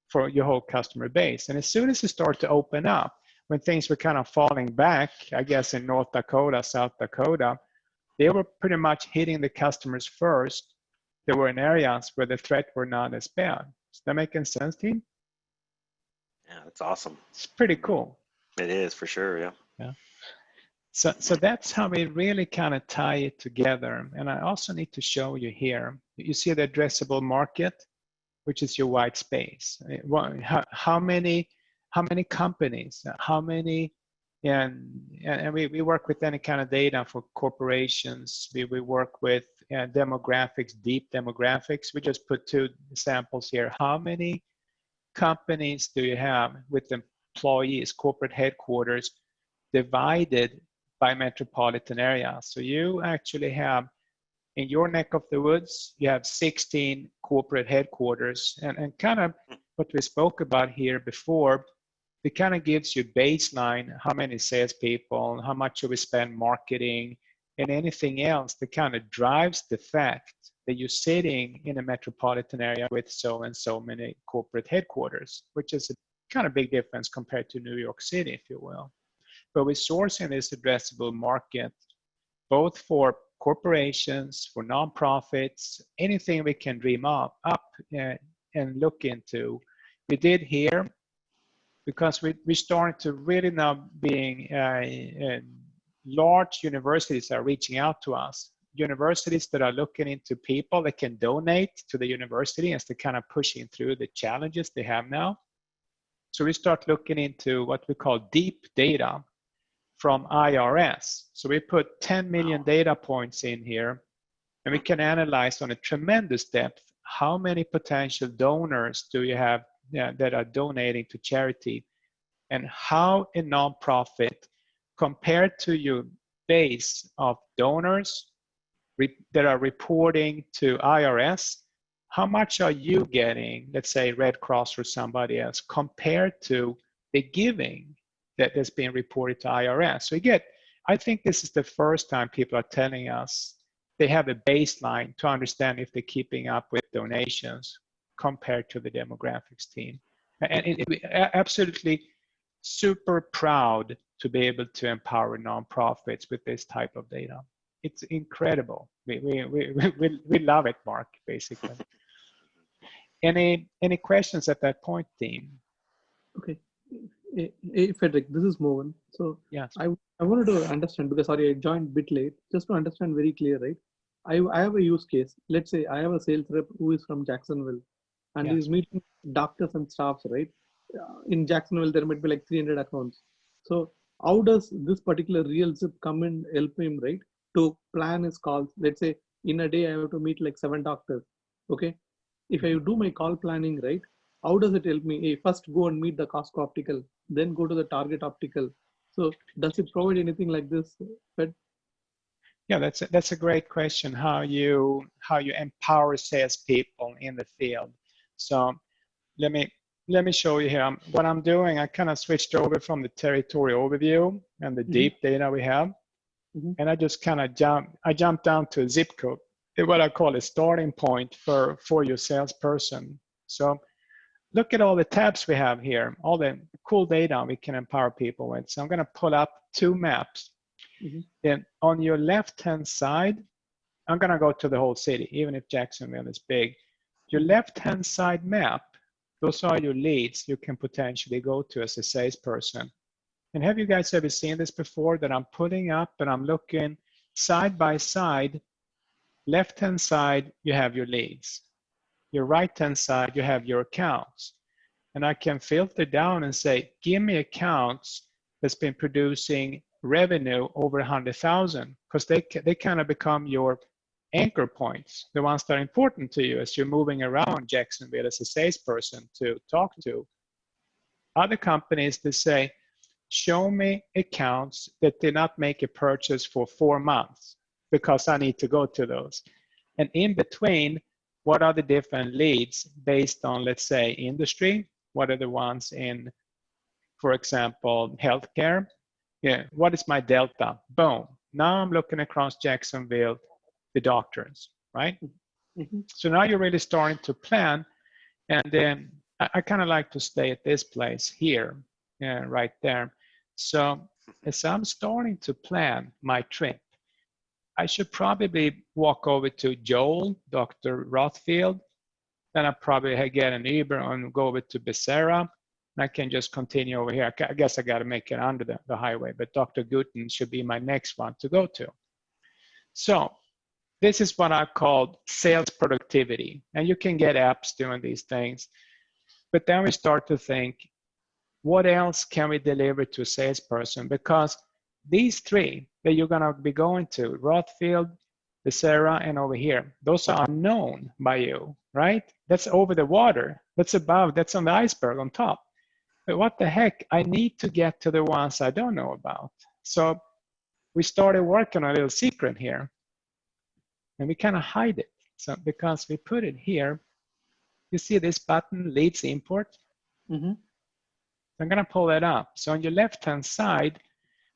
for your whole customer base. And as soon as it started to open up, when things were kind of falling back, I guess in North Dakota, South Dakota, they were pretty much hitting the customers first. There were in areas where the threat were not as bad. Is that making sense, team? Yeah, that's awesome. It's pretty cool. It is, for sure, yeah. Yeah. So that's how we really kind of tie it together. And I also need to show you here. You see the addressable market, which is your white space. How many companies, how many, and we work with any kind of data for corporations. We work with demographics, deep demographics. We just put 2 samples here. How many companies do you have with employees, corporate headquarters, divided by metropolitan area? So you actually have, in your neck of the woods, you have 16 corporate headquarters, and kind of what we spoke about here before, it kind of gives you baseline, how many salespeople, how much do we spend marketing, and anything else that kind of drives the fact that you're sitting in a metropolitan area with so and so many corporate headquarters, which is a kind of big difference compared to New York City, if you will. But we're sourcing this addressable market, both for corporations, for nonprofits, anything we can dream up and look into. We did here, because we started to really now being large universities are reaching out to us. Universities that are looking into people that can donate to the university as they're kind of pushing through the challenges they have now. So we start looking into what we call deep data from IRS. So we put 10 million data points in here, and we can analyze on a tremendous depth how many potential donors do you have that are donating to charity, and how a nonprofit compared to your base of donors that are reporting to IRS, how much are you getting, let's say Red Cross or somebody else, compared to the giving that has been reported to IRS. So I think this is the first time people are telling us they have a baseline to understand if they're keeping up with donations compared to the demographics team. And absolutely super proud to be able to empower nonprofits with this type of data. It's incredible. We love it, Mark, basically. Any questions at that point, team? Okay. Hey, Frederick, this is Mohan. So yes. I wanted to understand, because sorry, I joined a bit late, just to understand very clear, right? I have a use case. Let's say I have a sales rep who is from Jacksonville, and he's meeting doctors and staffs, right? In Jacksonville, there might be like 300 accounts. So how does this particular RealZip come and help him, right, to plan his calls? Let's say in a day, I have to meet like 7 doctors, okay? If I do my call planning, right, how does it help me? Hey, first go and meet the Costco optical, then go to the Target optical. So does it provide anything like this, Fed? Yeah, that's a great question. How you empower salespeople in the field. So let me show you here. What I'm doing, I kind of switched over from the territory overview and the deep data we have, and I just kind of jumped down to a zip code, what I call a starting point for your salesperson. So look at all the tabs we have here, all the cool data we can empower people with. So I'm going to pull up 2 maps. Then on your left-hand side, I'm going to go to the whole city, even if Jacksonville is big. Your left-hand side map, those are your leads you can potentially go to as a salesperson. And have you guys ever seen this before, that I'm putting up and I'm looking side by side? Left-hand side, you have your leads. Your right-hand side, you have your accounts. And I can filter down and say, give me accounts that's been producing revenue over 100,000, because they kind of become your anchor points, the ones that are important to you as you're moving around Jacksonville as a salesperson to talk to. other companies, they say, show me accounts that did not make a purchase for 4 months because I need to go to those. And in between, what are the different leads based on, let's say, industry? What are the ones in, for example, healthcare? Yeah, what is my delta? Boom. Now I'm looking across Jacksonville, the doctors, right? Mm-hmm. So now you're really starting to plan. And then I kind of like to stay at this place here, right there. So as I'm starting to plan my trip, I should probably walk over to Joel, Dr. Rothfield. Then I probably get an Uber and go over to Becerra. And I can just continue over here. I guess I got to make it under the highway, but Dr. Guten should be my next one to go to. So this is what I call sales productivity. And you can get apps doing these things. But then we start to think, what else can we deliver to a salesperson? Because these three that you're going to be going to, Rothfield, Becerra, and over here, those are known by you, right? That's over the water. That's above, that's on the iceberg on top. But what the heck? I need to get to the ones I don't know about. So we started working on a little secret here. And we kind of hide it. So because we put it here, you see this button, Leads Import? Mm-hmm. I'm going to pull that up. So on your left-hand side,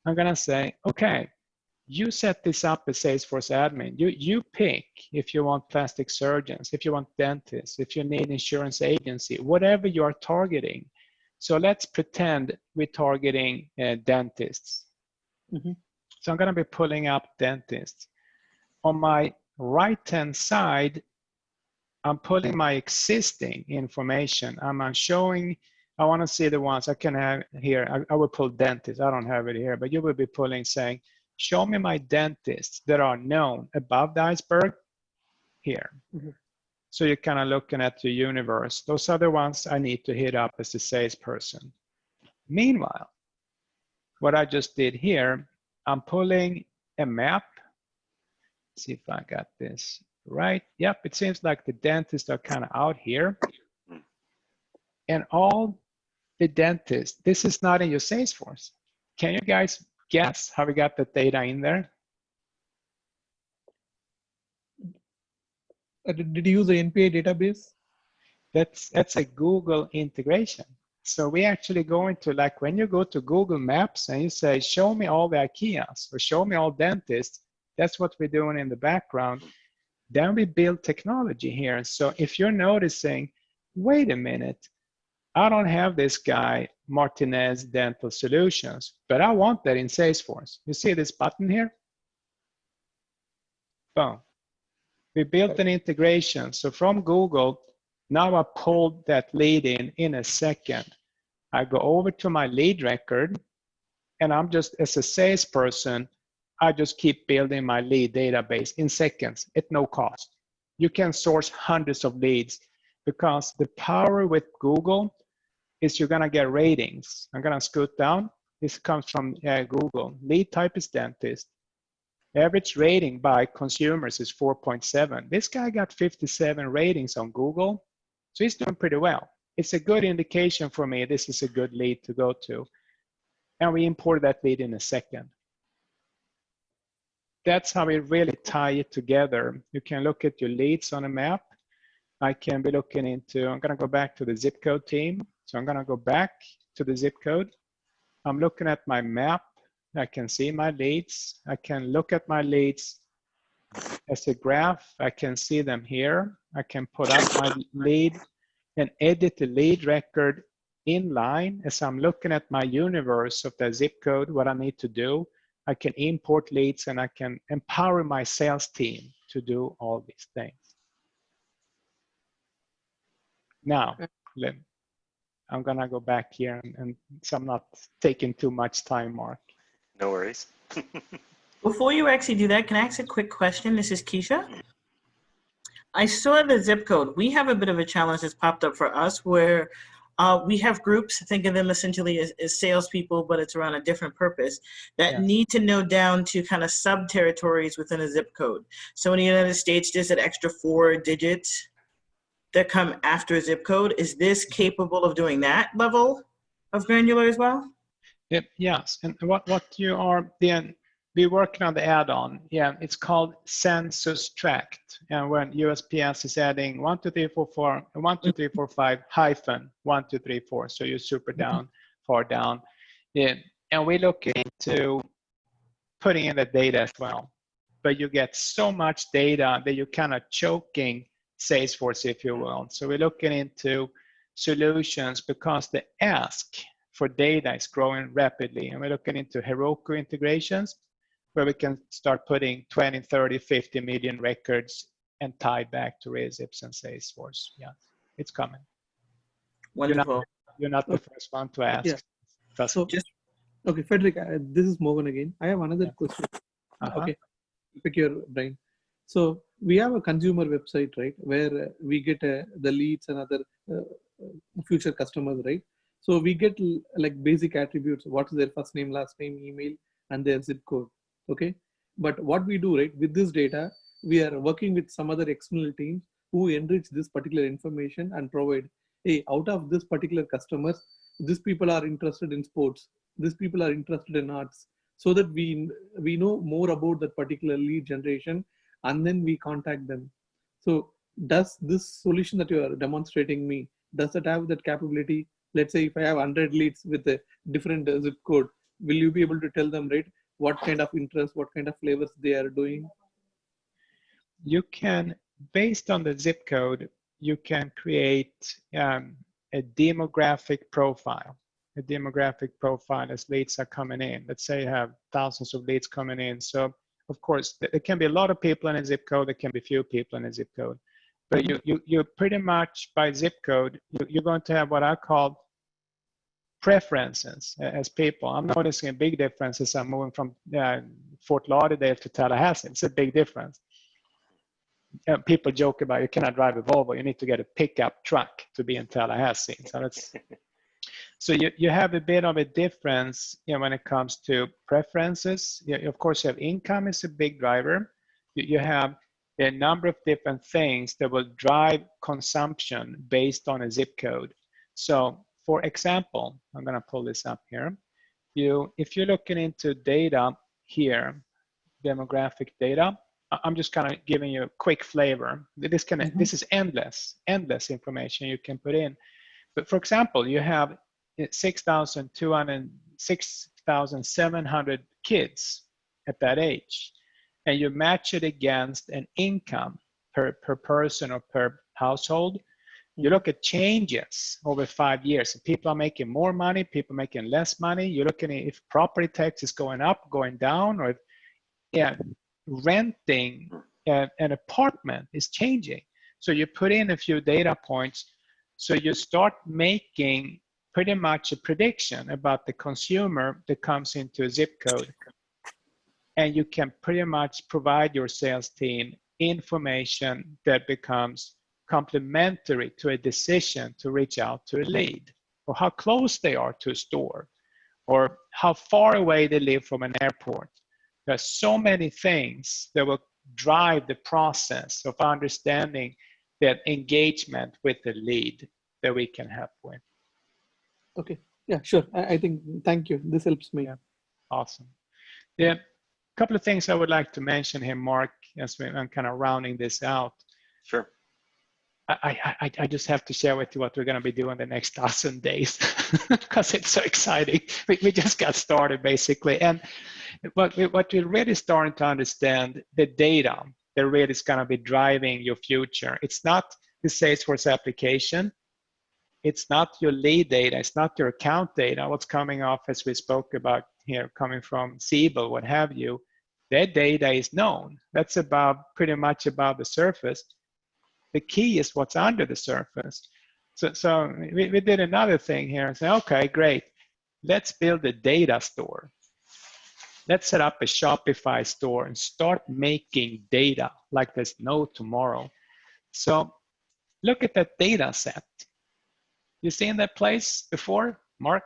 I'm going to say, okay, you set this up as Salesforce admin. You pick if you want plastic surgeons, if you want dentists, if you need insurance agency, whatever you are targeting. So let's pretend we're targeting dentists. Mm-hmm. So I'm going to be pulling up dentists. On my right-hand side, I'm pulling my existing information. I'm showing, I want to see the ones I can have here. I will pull dentists. I don't have it here, but you will be pulling saying, show me my dentists that are known above the iceberg here. Mm-hmm. So you're kind of looking at the universe. Those are the ones I need to hit up as a salesperson. Meanwhile, what I just did here, I'm pulling a map. Let's see if I got this right. Yep, it seems like the dentists are kind of out here. And all the dentists, this is not in your Salesforce. Can you guys guess how we got the data in there? Did you use the NPI database? That's a Google integration. So we actually go into, like when you go to Google Maps and you say, show me all the IKEAs or show me all dentists, that's what we're doing in the background. Then we build technology here. So if you're noticing, wait a minute, I don't have this guy, Martinez Dental Solutions, but I want that in Salesforce. You see this button here? Boom. We built an integration. So from Google, now I pulled that lead in a second. I go over to my lead record, and I'm just, as a salesperson, I just keep building my lead database in seconds at no cost. You can source hundreds of leads because the power with Google is you're gonna get ratings. I'm gonna scoot down. This comes from Google. Lead type is dentist. Average rating by consumers is 4.7. This guy got 57 ratings on Google, so he's doing pretty well. It's a good indication for me. This is a good lead to go to. And we import that lead in a second. That's how we really tie it together. You can look at your leads on a map. I can be looking into, I'm gonna go back to the zip code team. So I'm gonna go back to the zip code. I'm looking at my map. I can see my leads. I can look at my leads as a graph. I can see them here. I can put up my lead and edit the lead record in line as I'm looking at my universe of the zip code, what I need to do. I can import leads and I can empower my sales team to do all these things. Now, I'm gonna go back here and so I'm not taking too much time, Mark. No worries. Before you actually do that, can I ask a quick question? This is Keisha. I saw the zip code. We have a bit of a challenge that's popped up for us where we have groups, think of them essentially as salespeople, but it's around a different purpose, that need to know down to kind of sub-territories within a zip code. So in the United States, there's an extra 4 digits that come after a zip code. Is this capable of doing that level? of granular as well? Yep, yes, and what you are then, we're working on the add-on. Yeah, it's called Census Tract. And when USPS is adding 1, 2, 3, 4, 4, 1, 2, 3, 4, 5 hyphen 1, 2, 3, 4. So you're super down, far down. Yeah, and we're looking into putting in the data as well. But you get so much data that you're kind of choking Salesforce, if you will. So we're looking into solutions because the ask for data is growing rapidly. And we're looking into Heroku integrations where we can start putting 20, 30, 50 million records and tie back to RealZips and Salesforce. Yeah, it's coming. Wonderful. You're not the first one to ask. Yeah. So just, okay, Frederick, this is Morgan again. I have another question. Okay, pick your brain. So we have a consumer website, right, where we get the leads and other future customers, right? So we get like basic attributes, what is their first name, last name, email, and their zip code, okay? But what we do, right, with this data, we are working with some other external teams who enrich this particular information and provide, hey, out of this particular customers, these people are interested in sports, these people are interested in arts, so that we know more about that particular lead generation, and then we contact them. So does this solution that you are demonstrating me, does it have that capability? Let's say if I have 100 leads with a different zip code, will you be able to tell them, right, what kind of interest, what kind of flavors they are doing? You can, based on the zip code, you can create a demographic profile. A demographic profile as leads are coming in. Let's say you have thousands of leads coming in. So of course, there can be a lot of people in a zip code. There can be few people in a zip code. But you pretty much, by zip code, you're going to have what I call preferences as people. I'm noticing a big difference as I'm moving from Fort Lauderdale to Tallahassee. It's a big difference. People joke about you cannot drive a Volvo. You need to get a pickup truck to be in Tallahassee. So that's so you have a bit of a difference, when it comes to preferences. Of course, you have income is a big driver. You have a number of different things that will drive consumption based on a zip code. So, for example, I'm going to pull this up here. If you're looking into data here, demographic data, I'm just kind of giving you a quick flavor. This is endless information you can put in. But for example, you have 6,700 kids at that age, and you match it against an income per person or per household. You look at changes over 5 years. People are making more money, people making less money. You're looking at if property tax is going up, going down, or if renting an apartment is changing. So you put in a few data points. So you start making pretty much a prediction about the consumer that comes into a zip code. And you can pretty much provide your sales team information that becomes complementary to a decision to reach out to a lead, or how close they are to a store, or how far away they live from an airport. There's so many things that will drive the process of understanding that engagement with the lead that we can help with. Okay, yeah, sure. I think, thank you. This helps me. Yeah. Awesome. Yeah, a couple of things I would like to mention here, Mark, as I'm kind of rounding this out. Sure. I just have to share with you what we're going to be doing the next 1,000 days because it's so exciting. We just got started basically, and what we're really starting to understand, the data that really is going to be driving your future. It's not the Salesforce application. It's not your lead data. It's not your account data. What's coming off, as we spoke about here, coming from Siebel, what have you. That data is known. That's pretty much above the surface. The key is what's under the surface. So we did another thing here and say, okay, great. Let's build a data store. Let's set up a Shopify store and start making data like there's no tomorrow. So look at that data set. You seen that place before, Mark?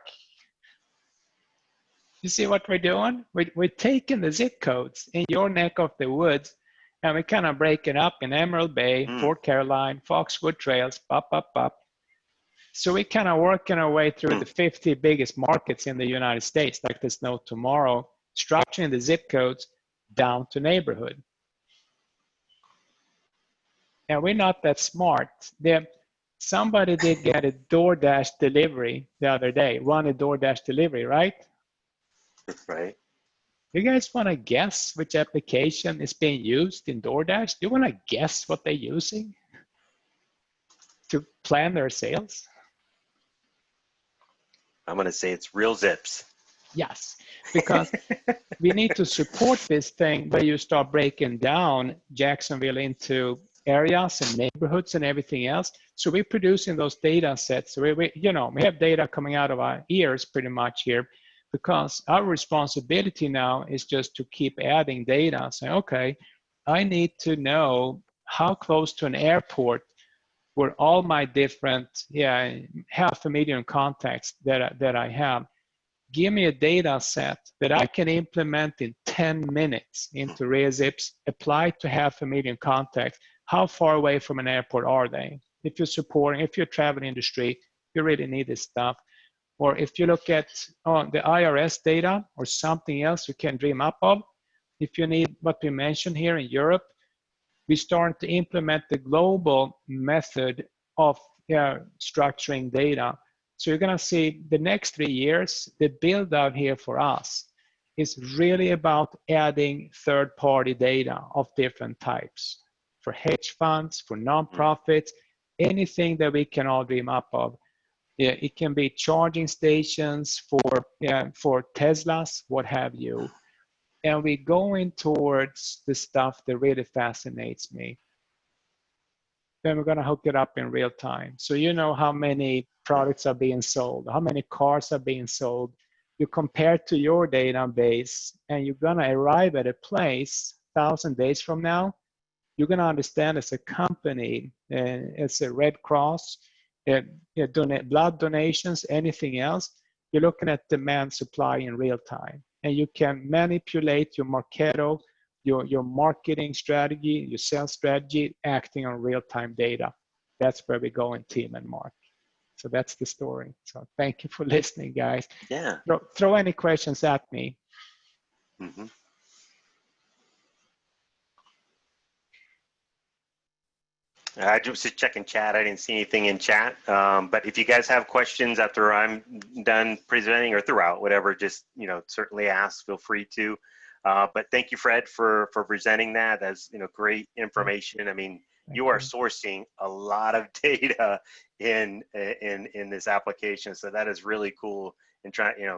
You see what we're doing? We're taking the zip codes in your neck of the woods, and we kind of break it up in Emerald Bay, Fort Caroline, Foxwood Trails, So we kind of working our way through the 50 biggest markets in the United States, like there's no tomorrow, structuring the zip codes down to neighborhood. And we're not that smart. Somebody did get a DoorDash delivery the other day, run a DoorDash delivery, right? Right. You guys want to guess which application is being used in DoorDash? Do you want to guess what they're using to plan their sales? I'm going to say it's RealZips. Yes, because we need to support this thing where you start breaking down Jacksonville into areas and neighborhoods and everything else. So we're producing those data sets. So we have data coming out of our ears pretty much here, because our responsibility now is just to keep adding data. Say, okay, I need to know how close to an airport were all my different 500,000 contacts that I have. Give me a data set that I can implement in 10 minutes into RealZips, apply to 500,000 contacts. How far away from an airport are they? If you're travel industry, you really need this stuff. Or if you look at the IRS data or something else you can dream up of, if you need what we mentioned here in Europe, we start to implement the global method of structuring data. So you're going to see the next 3 years, the build out here for us is really about adding third-party data of different types for hedge funds, for nonprofits, anything that we can all dream up of. Yeah, it can be charging stations for Teslas, what have you. And we're going towards the stuff that really fascinates me. Then we're going to hook it up in real time. So you know how many products are being sold, how many cars are being sold. You compare to your database, and you're going to arrive at a place 1,000 days from now. You're going to understand as a company, as a Red Cross, blood donations, anything else. You're looking at demand supply in real time. And you can manipulate your Marketo, your marketing strategy, your sales strategy, acting on real-time data. That's where we go in Team and Mark. So that's the story. So thank you for listening, guys. Yeah. Throw any questions at me. Mm-hmm. I just checking chat. I didn't see anything in chat. But if you guys have questions after I'm done presenting or throughout, whatever, just certainly ask. Feel free to. But thank you, Fred, for presenting that. That's great information. I mean, you are sourcing a lot of data in this application, so that is really cool. And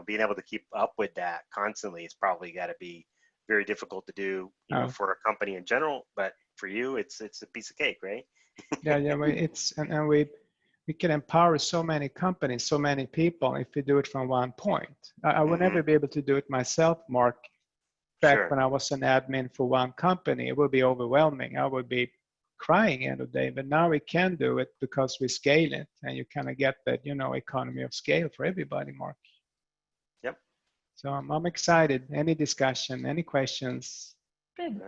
being able to keep up with that constantly is probably got to be very difficult to do for a company in general. But for you, it's a piece of cake, right? We can empower so many companies, so many people if we do it from one point. I would never be able to do it myself, Mark. Back when I was an admin for one company, it would be overwhelming. I would be crying end of the day. But now we can do it because we scale it, and you kind of get that economy of scale for everybody, Mark. Yep. So I'm excited. Any discussion? Any questions? Good.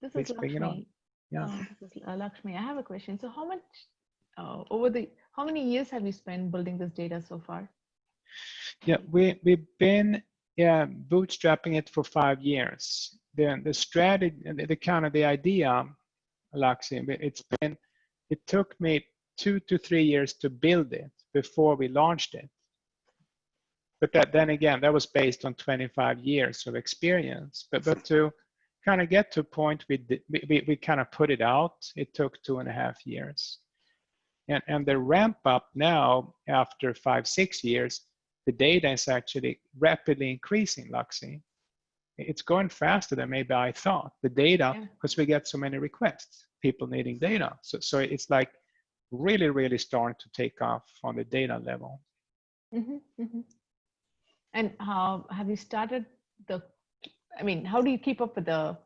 This is Lakshmi. This is Lakshmi. I have a question. So how much how many years have you spent building this data so far? Yeah, we've been bootstrapping it for 5 years. The strategy, the idea, Lakshmi, it took me 2 to 3 years to build it before we launched it. But then again, that was based on 25 years of experience. But to kind of get to a point, we kind of put it out. It took 2.5 years. And the ramp up now, after 5-6 years, the data is actually rapidly increasing, Lakshmi. It's going faster than maybe I thought. The data, because we get so many requests, people needing data. So it's like really, really starting to take off on the data level. And how have you started how do you keep up with the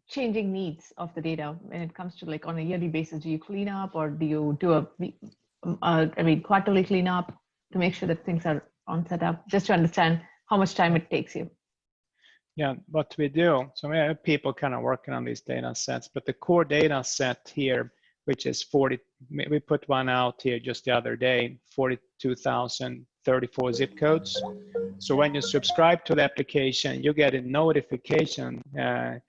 changing needs of the data when it comes to, like, on a yearly basis? Do you clean up, or do you do a quarterly cleanup to make sure that things are on setup, just to understand how much time it takes you? Yeah, what we do, so we have people kind of working on these data sets, but the core data set here which is 40. We put one out here just the other day, 42,034 zip codes. So when you subscribe to the application, you get a notification that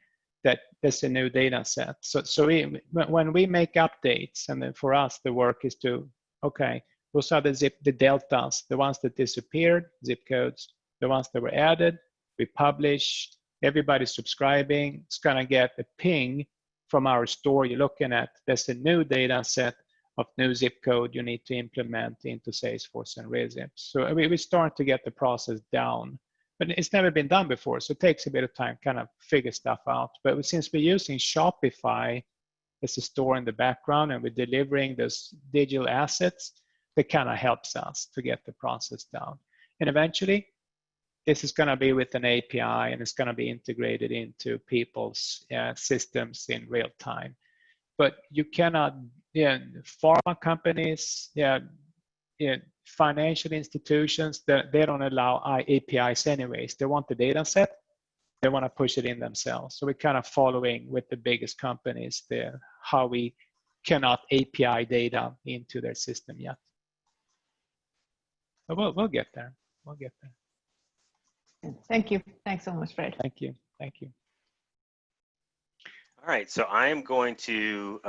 there's a new data set. So when we make updates, and then for us, the work is to, okay, those are the deltas, the ones that disappeared, zip codes, the ones that were added, we publish, everybody's subscribing, it's gonna get a ping from our store you're looking at. There's a new data set of new zip code you need to implement into Salesforce and RealZips. So we start to get the process down, but it's never been done before. So it takes a bit of time kind of figure stuff out. But since we're using Shopify as a store in the background and we're delivering those digital assets, that kind of helps us to get the process down. And eventually, this is going to be with an API and it's going to be integrated into people's systems in real time. But you cannot, pharma companies, financial institutions, they don't allow APIs anyways. They want the data set, they want to push it in themselves. So we're kind of following with the biggest companies there, how we cannot API data into their system yet. But we'll get there. We'll get there. Thank you. Thanks so much, Fred. Thank you. Thank you. All right, so I am going to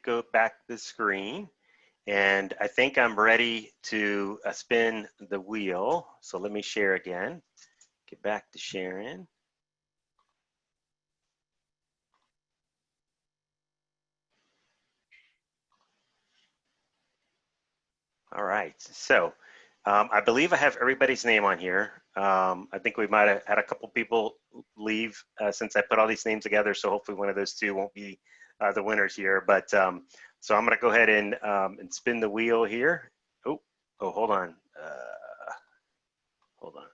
go back the screen, and I think I'm ready to spin the wheel. So let me share again. Get back to sharing. All right, so I believe I have everybody's name on here. I think we might have had a couple people leave since I put all these names together, so hopefully one of those two won't be the winners here. But so I'm going to go ahead and spin the wheel here. Oh, hold on. Hold on.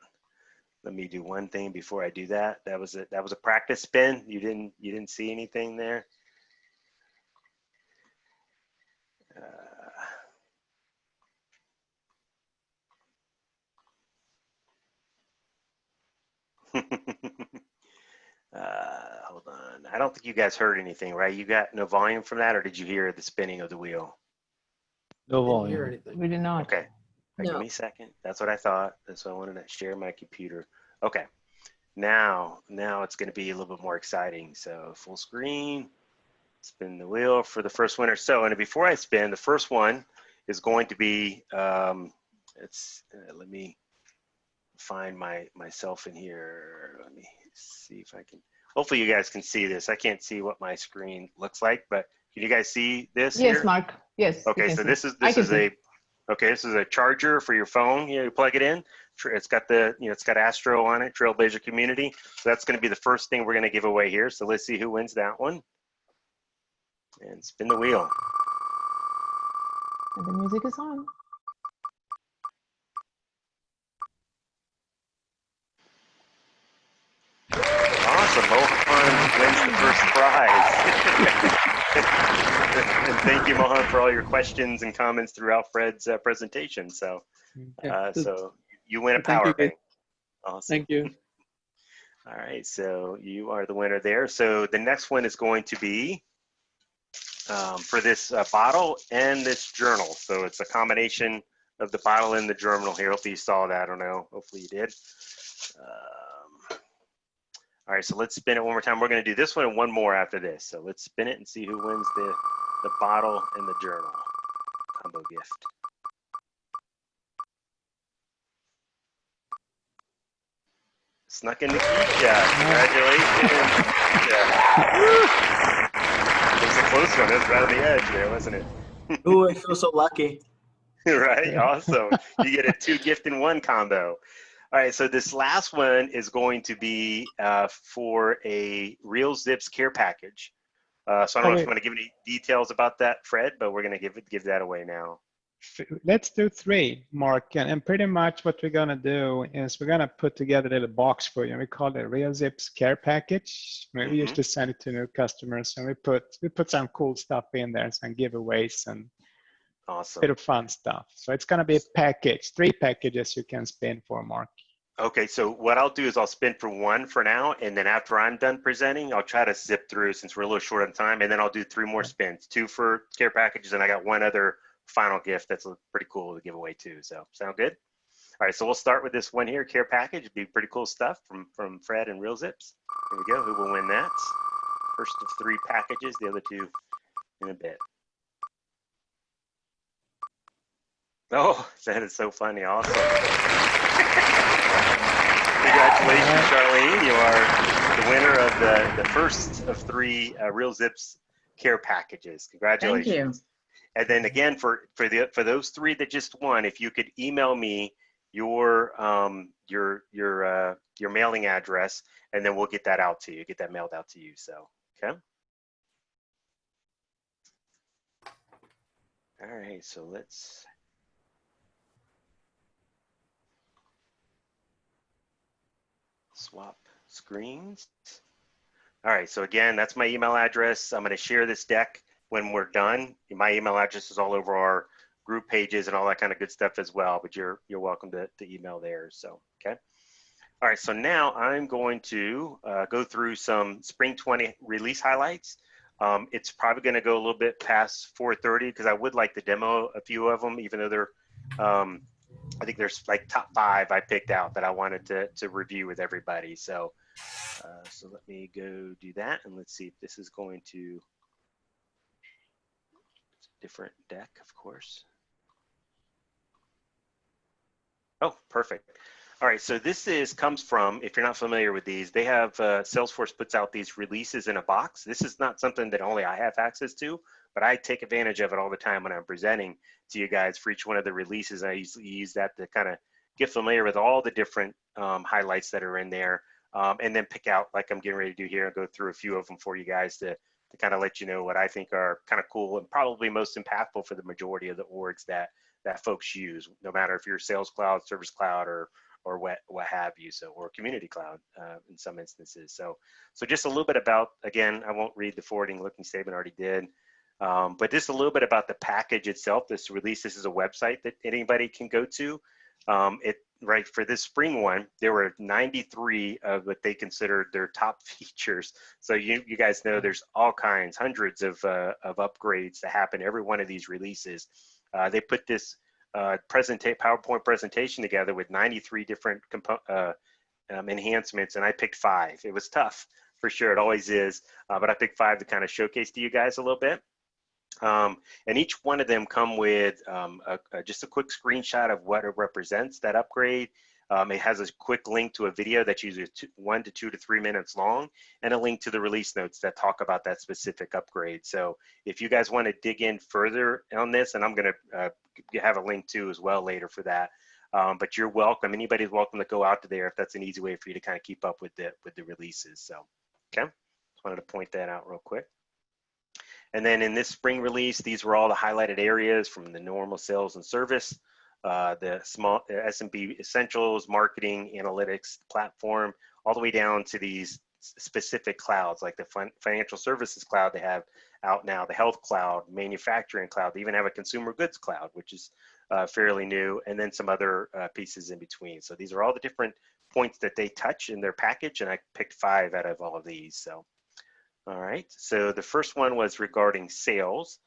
Let me do one thing before I do that. That was a practice spin. You didn't see anything there. Hold on. I don't think you guys heard anything, right? You got no volume from that, or did you hear the spinning of the wheel? No volume. We did not. Okay. No. Give me a second. That's what I thought. That's why I wanted to share my computer. Okay. Now it's going to be a little bit more exciting. So full screen, spin the wheel for the first winner. So, and before I spin, the first one is going to be, let me find myself in here. Let me see if I can, hopefully you guys can see this. I can't see what my screen looks like, but can you guys see this Yes, here? Mark. Yes. Okay, so this is a charger for your phone. You plug it in. It's got it's got Astro on it, Trailblazer Community. So that's going to be the first thing we're going to give away here. So let's see who wins that one. And spin the wheel. And the music is on. Awesome, Mohan wins the first prize. And thank you, Mohan, for all your questions and comments throughout Fred's presentation. So, so you win a power bank. Awesome. Thank you. All right, so you are the winner there. So the next one is going to be for this bottle and this journal. So it's a combination of the bottle and the journal here. Hopefully you saw that. I don't know. Hopefully you did. All right, so let's spin it one more time. We're going to do this one and one more after this. So let's spin it and see who wins the bottle and the journal combo gift. Snuck in the Keisha. Congratulations. It was a close one. It was right on the edge there, wasn't it? Ooh, I feel so lucky. Right, awesome. You get a 2-gift-in-1 combo. All right, so this last one is going to be for a RealZips care package. So I don't know if you want to give any details about that, Fred, but we're going to give that away now. Let's do 3, Mark. And pretty much what we're going to do is we're going to put together a little box for you. We call it RealZips care package. We used to send it to new customers, and we put some cool stuff in there, some giveaways and awesome. Bit of fun stuff. So it's going to be a package, 3 packages you can spin for, Mark. Okay, so what I'll do is I'll spin for one for now, and then after I'm done presenting, I'll try to zip through since we're a little short on time, and then I'll do 3 more spins, 2 for care packages, and I got one other final gift that's pretty cool to give away too. So sound good? All right, so we'll start with this one here, care package. It'd be pretty cool stuff from Fred and RealZips. Here we go. Who will win that? First of 3 packages, the other 2 in a bit. Oh, that is so funny. Awesome. Congratulations, Charlene. You are the winner of the first of 3 RealZips care packages. Congratulations. Thank you. And then again, for those 3 that just won, if you could email me your mailing address, and then we'll get that out to you, get that mailed out to you. So, okay. All right, so let's swap screens. All right, so again, that's my email address. I'm going to share this deck when we're done. My email address is all over our group pages and all that kind of good stuff as well, but you're welcome to email there. So, okay. All right, so now I'm going to go through some Spring 20 release highlights. It's probably going to go a little bit past 4:30 because I would like to demo a few of them, even though they're, I think there's like top 5 I picked out that I wanted to review with everybody. So, so let me go do that, and let's see if this is going to, it's a different deck, of course. Oh, perfect. All right, so this comes from, if you're not familiar with these, they have, Salesforce puts out these releases in a box. This is not something that only I have access to, but I take advantage of it all the time when I'm presenting to you guys for each one of the releases. I usually use that to kind of get familiar with all the different highlights that are in there, and then pick out, like I'm getting ready to do here, and go through a few of them for you guys to kind of let you know what I think are kind of cool and probably most impactful for the majority of the orgs that folks use, no matter if you're Sales Cloud, Service Cloud, or what have you, so, or Community Cloud in some instances. So just a little bit about, again, I won't read the forwarding looking statement, already did, but just a little bit about the package itself. This release, this is a website that anybody can go to. Right, for this spring one, there were 93 of what they considered their top features. So you guys know there's all kinds, hundreds of upgrades that happen every one of these releases. They put this PowerPoint presentation together with 93 different enhancements, and I picked 5. It was tough, for sure, it always is, but I picked 5 to kind of showcase to you guys a little bit. And each one of them come with just a quick screenshot of what it represents, that upgrade. It has a quick link to a video that's usually 1 to 2 to 3 minutes long, and a link to the release notes that talk about that specific upgrade. So if you guys want to dig in further on this, and I'm going to have a link too as well later for that, but you're welcome. Anybody's welcome to go out to there if that's an easy way for you to kind of keep up with the releases. So, okay, just wanted to point that out real quick. And then in this spring release, these were all the highlighted areas from the normal sales and service, the small SMB essentials, marketing, analytics, platform, all the way down to these specific clouds like the financial services cloud they have out now, the health cloud, manufacturing cloud. They even have a consumer goods cloud, which is fairly new, and then some other pieces in between. So these are all the different points that they touch in their package, and I picked 5 out of all of these. So. All right, so the first one was regarding sales.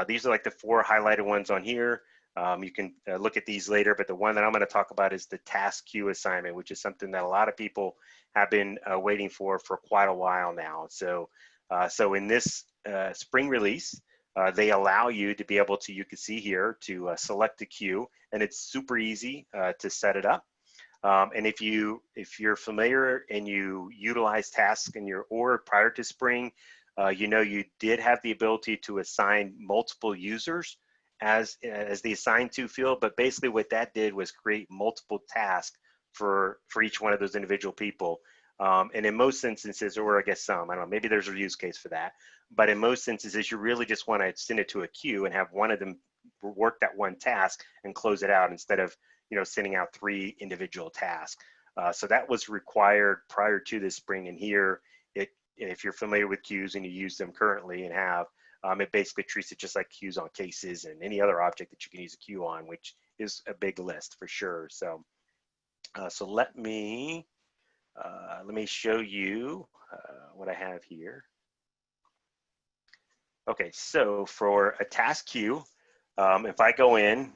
These are like the 4 highlighted ones on here. You can look at these later, but the one that I'm going to talk about is the task queue assignment, which is something that a lot of people have been waiting for quite a while now. So, so in this spring release, they allow you to be able to, you can see here, to select a queue, and it's super easy to set it up. And if you're familiar and you utilize tasks in your org prior to spring, you know you did have the ability to assign multiple users as the assigned to field. But basically what that did was create multiple tasks for each one of those individual people. And in most instances, or I guess some, I don't know, maybe there's a use case for that. But in most instances, you really just want to send it to a queue and have one of them work that one task and close it out instead of sending out 3 individual tasks. So that was required prior to this spring, and here, if you're familiar with queues and you use them currently and have, it basically treats it just like queues on cases and any other object that you can use a queue on, which is a big list for sure. So So let me show you what I have here. Okay, so for a task queue, if I go in,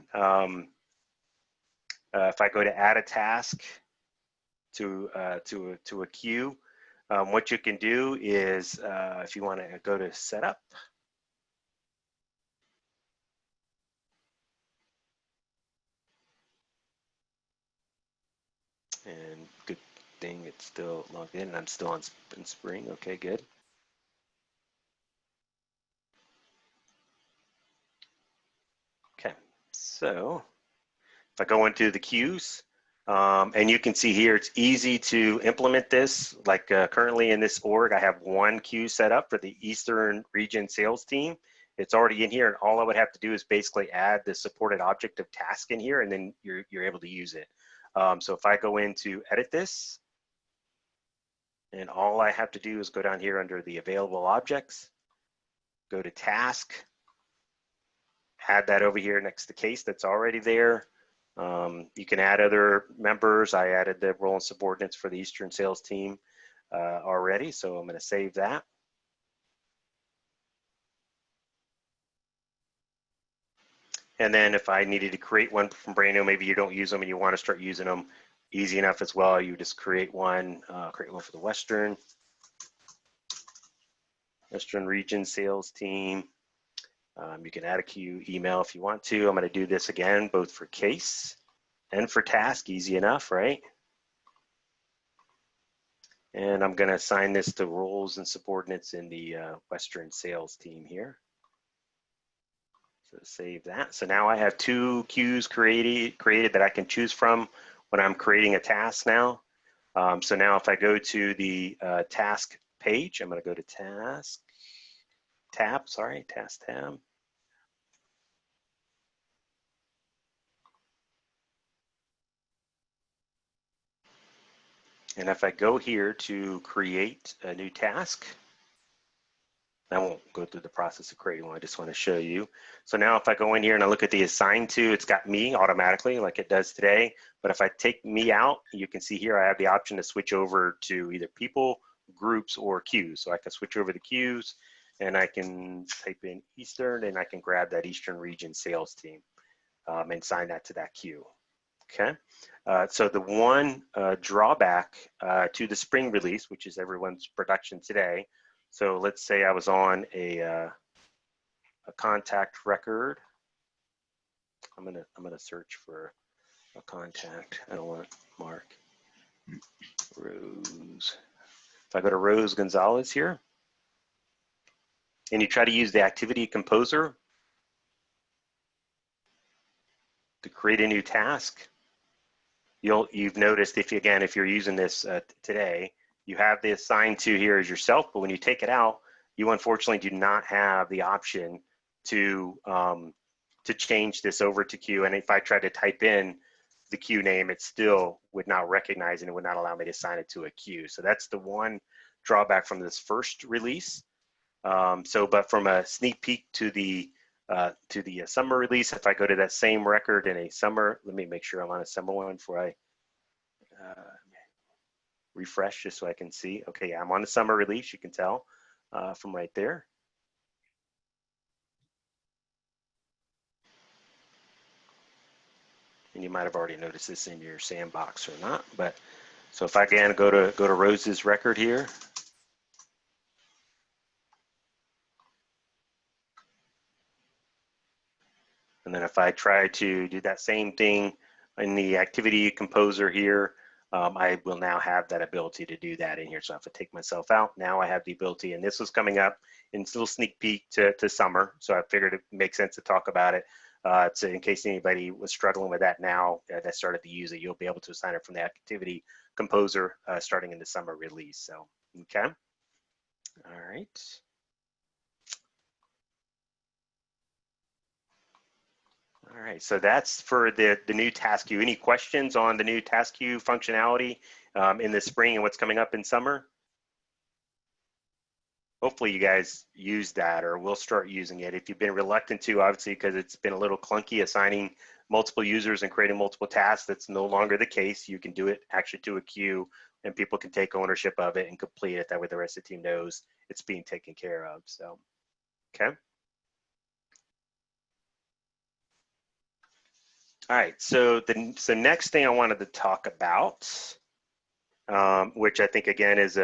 if I go to add a task to a queue, what you can do is if you want to go to setup, and good thing it's still logged in and I'm still in Spring. Okay, good. Okay, so if I go into the queues, and you can see here, it's easy to implement this. Like currently in this org, I have one queue set up for the Eastern Region sales team. It's already in here, and all I would have to do is basically add the supported object of task in here, and then you're able to use it. So if I go in to edit this, and all I have to do is go down here under the available objects, go to task, add that over here next to case that's already there. You can add other members. I added the role and subordinates for the Eastern sales team already, so I'm going to save that. And then if I needed to create one from brand new, maybe you don't use them and you want to start using them, easy enough as well. You just create one for the Western region sales team. You can add a queue email if you want to. I'm going to do this again, both for case and for task, easy enough, right? And I'm going to assign this to roles and subordinates in the Western sales team here. So save that. So now I have two queues created that I can choose from when I'm creating a task now. So now if I go to the task page, I'm going to go to task tab. And if I go here to create a new task, I won't go through the process of creating one, I just want to show you. So now if I go in here and I look at the assign to, it's got me automatically like it does today. But if I take me out, you can see here I have the option to switch over to either people, groups, or queues. So I can switch over the queues and I can type in Eastern and I can grab that Eastern region sales team and assign that to that queue. Okay, so the one drawback to the spring release, which is everyone's production today. So let's say I was on a contact record. I'm gonna search for a contact. I don't want Mark. Rose. If I go to Rose Gonzalez here, and you try to use the activity composer to create a new task, you've noticed if you're using this today, you have the assigned to here as yourself, but when you take it out, you unfortunately do not have the option to change this over to queue. And if I try to type in the queue name, it still would not recognize and it would not allow me to assign it to a queue. So that's the one drawback from this first release. But from a sneak peek to the summer release, if I go to that same record in a summer, let me make sure I'm on a summer one before I refresh just so I can see. Okay, I'm on the summer release, you can tell from right there. And you might have already noticed this in your sandbox or not, but so if I again go to Rose's record here, and then if I try to do that same thing in the activity composer here, I will now have that ability to do that in here. So if I take myself out, now I have the ability, and this was coming up in a little sneak peek to summer. So I figured it makes sense to talk about it. So in case anybody was struggling with that now that started to use it, you'll be able to assign it from the activity composer starting in the summer release. So, okay. All right. All right, so that's for the new task queue. Any questions on the new task queue functionality in the spring and what's coming up in summer? Hopefully you guys use that or will start using it. If you've been reluctant to, obviously, because it's been a little clunky assigning multiple users and creating multiple tasks. That's no longer the case. You can do it actually to a queue, and people can take ownership of it and complete it. That way the rest of the team knows it's being taken care of. So, okay. All right, so the next thing I wanted to talk about, which I think again is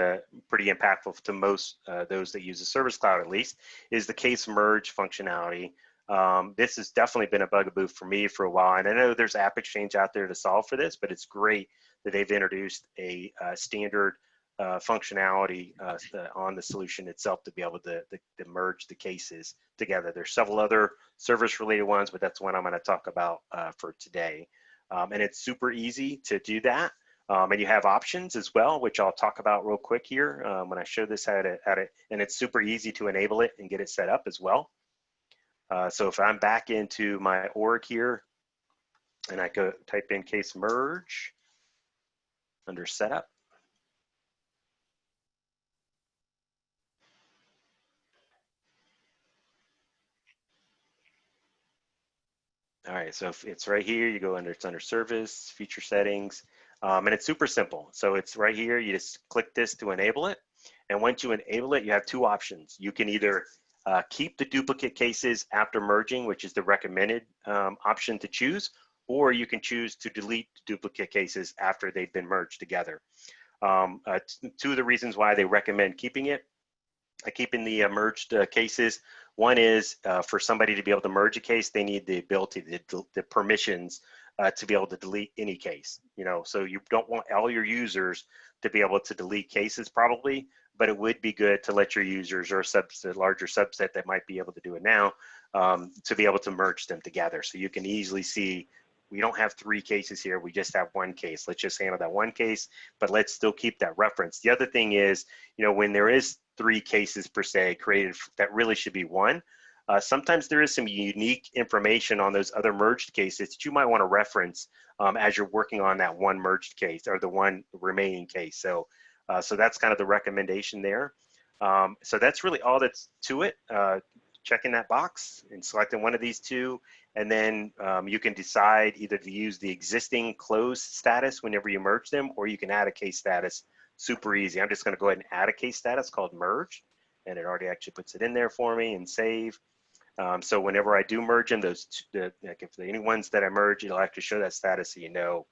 pretty impactful to most those that use the Service Cloud at least, is the case merge functionality. This has definitely been a bugaboo for me for a while, and I know there's App Exchange out there to solve for this, but it's great that they've introduced a standard functionality on the solution itself to be able to merge the cases together. There's several other service-related ones, but that's one I'm going to talk about for today. And it's super easy to do that. And you have options as well, which I'll talk about real quick here when I show this and it's super easy to enable it and get it set up as well. So if I'm back into my org here and I go type in case merge under setup. All right, so if it's right here, you go under, it's under service, feature settings, and it's super simple. So it's right here, you just click this to enable it. And once you enable it, you have two options. You can either keep the duplicate cases after merging, which is the recommended option to choose, or you can choose to delete duplicate cases after they've been merged together. Two of the reasons why they recommend keeping it, keeping the merged cases. One is for somebody to be able to merge a case, they need the ability, the permissions to be able to delete any case. You know, so you don't want all your users to be able to delete cases probably, but it would be good to let your users or a larger subset that might be able to do it now to be able to merge them together. So you can easily see, we don't have 3 cases here, we just have 1 case. Let's just handle that 1 case, but let's still keep that reference. The other thing is, you know, when there is 3 cases per se created, that really should be 1. Sometimes there is some unique information on those other merged cases that you might want to reference as you're working on that 1 merged case or the 1 remaining case. So, so that's kind of the recommendation there. So that's really all that's to it. Checking that box and selecting one of these 2, and then you can decide either to use the existing closed status whenever you merge them, or you can add a case status. Super easy. I'm just going to go ahead and add a case status called merge, and it already actually puts it in there for me and save. So whenever I do merge them, like if any ones that I merge, it'll actually show that status so you know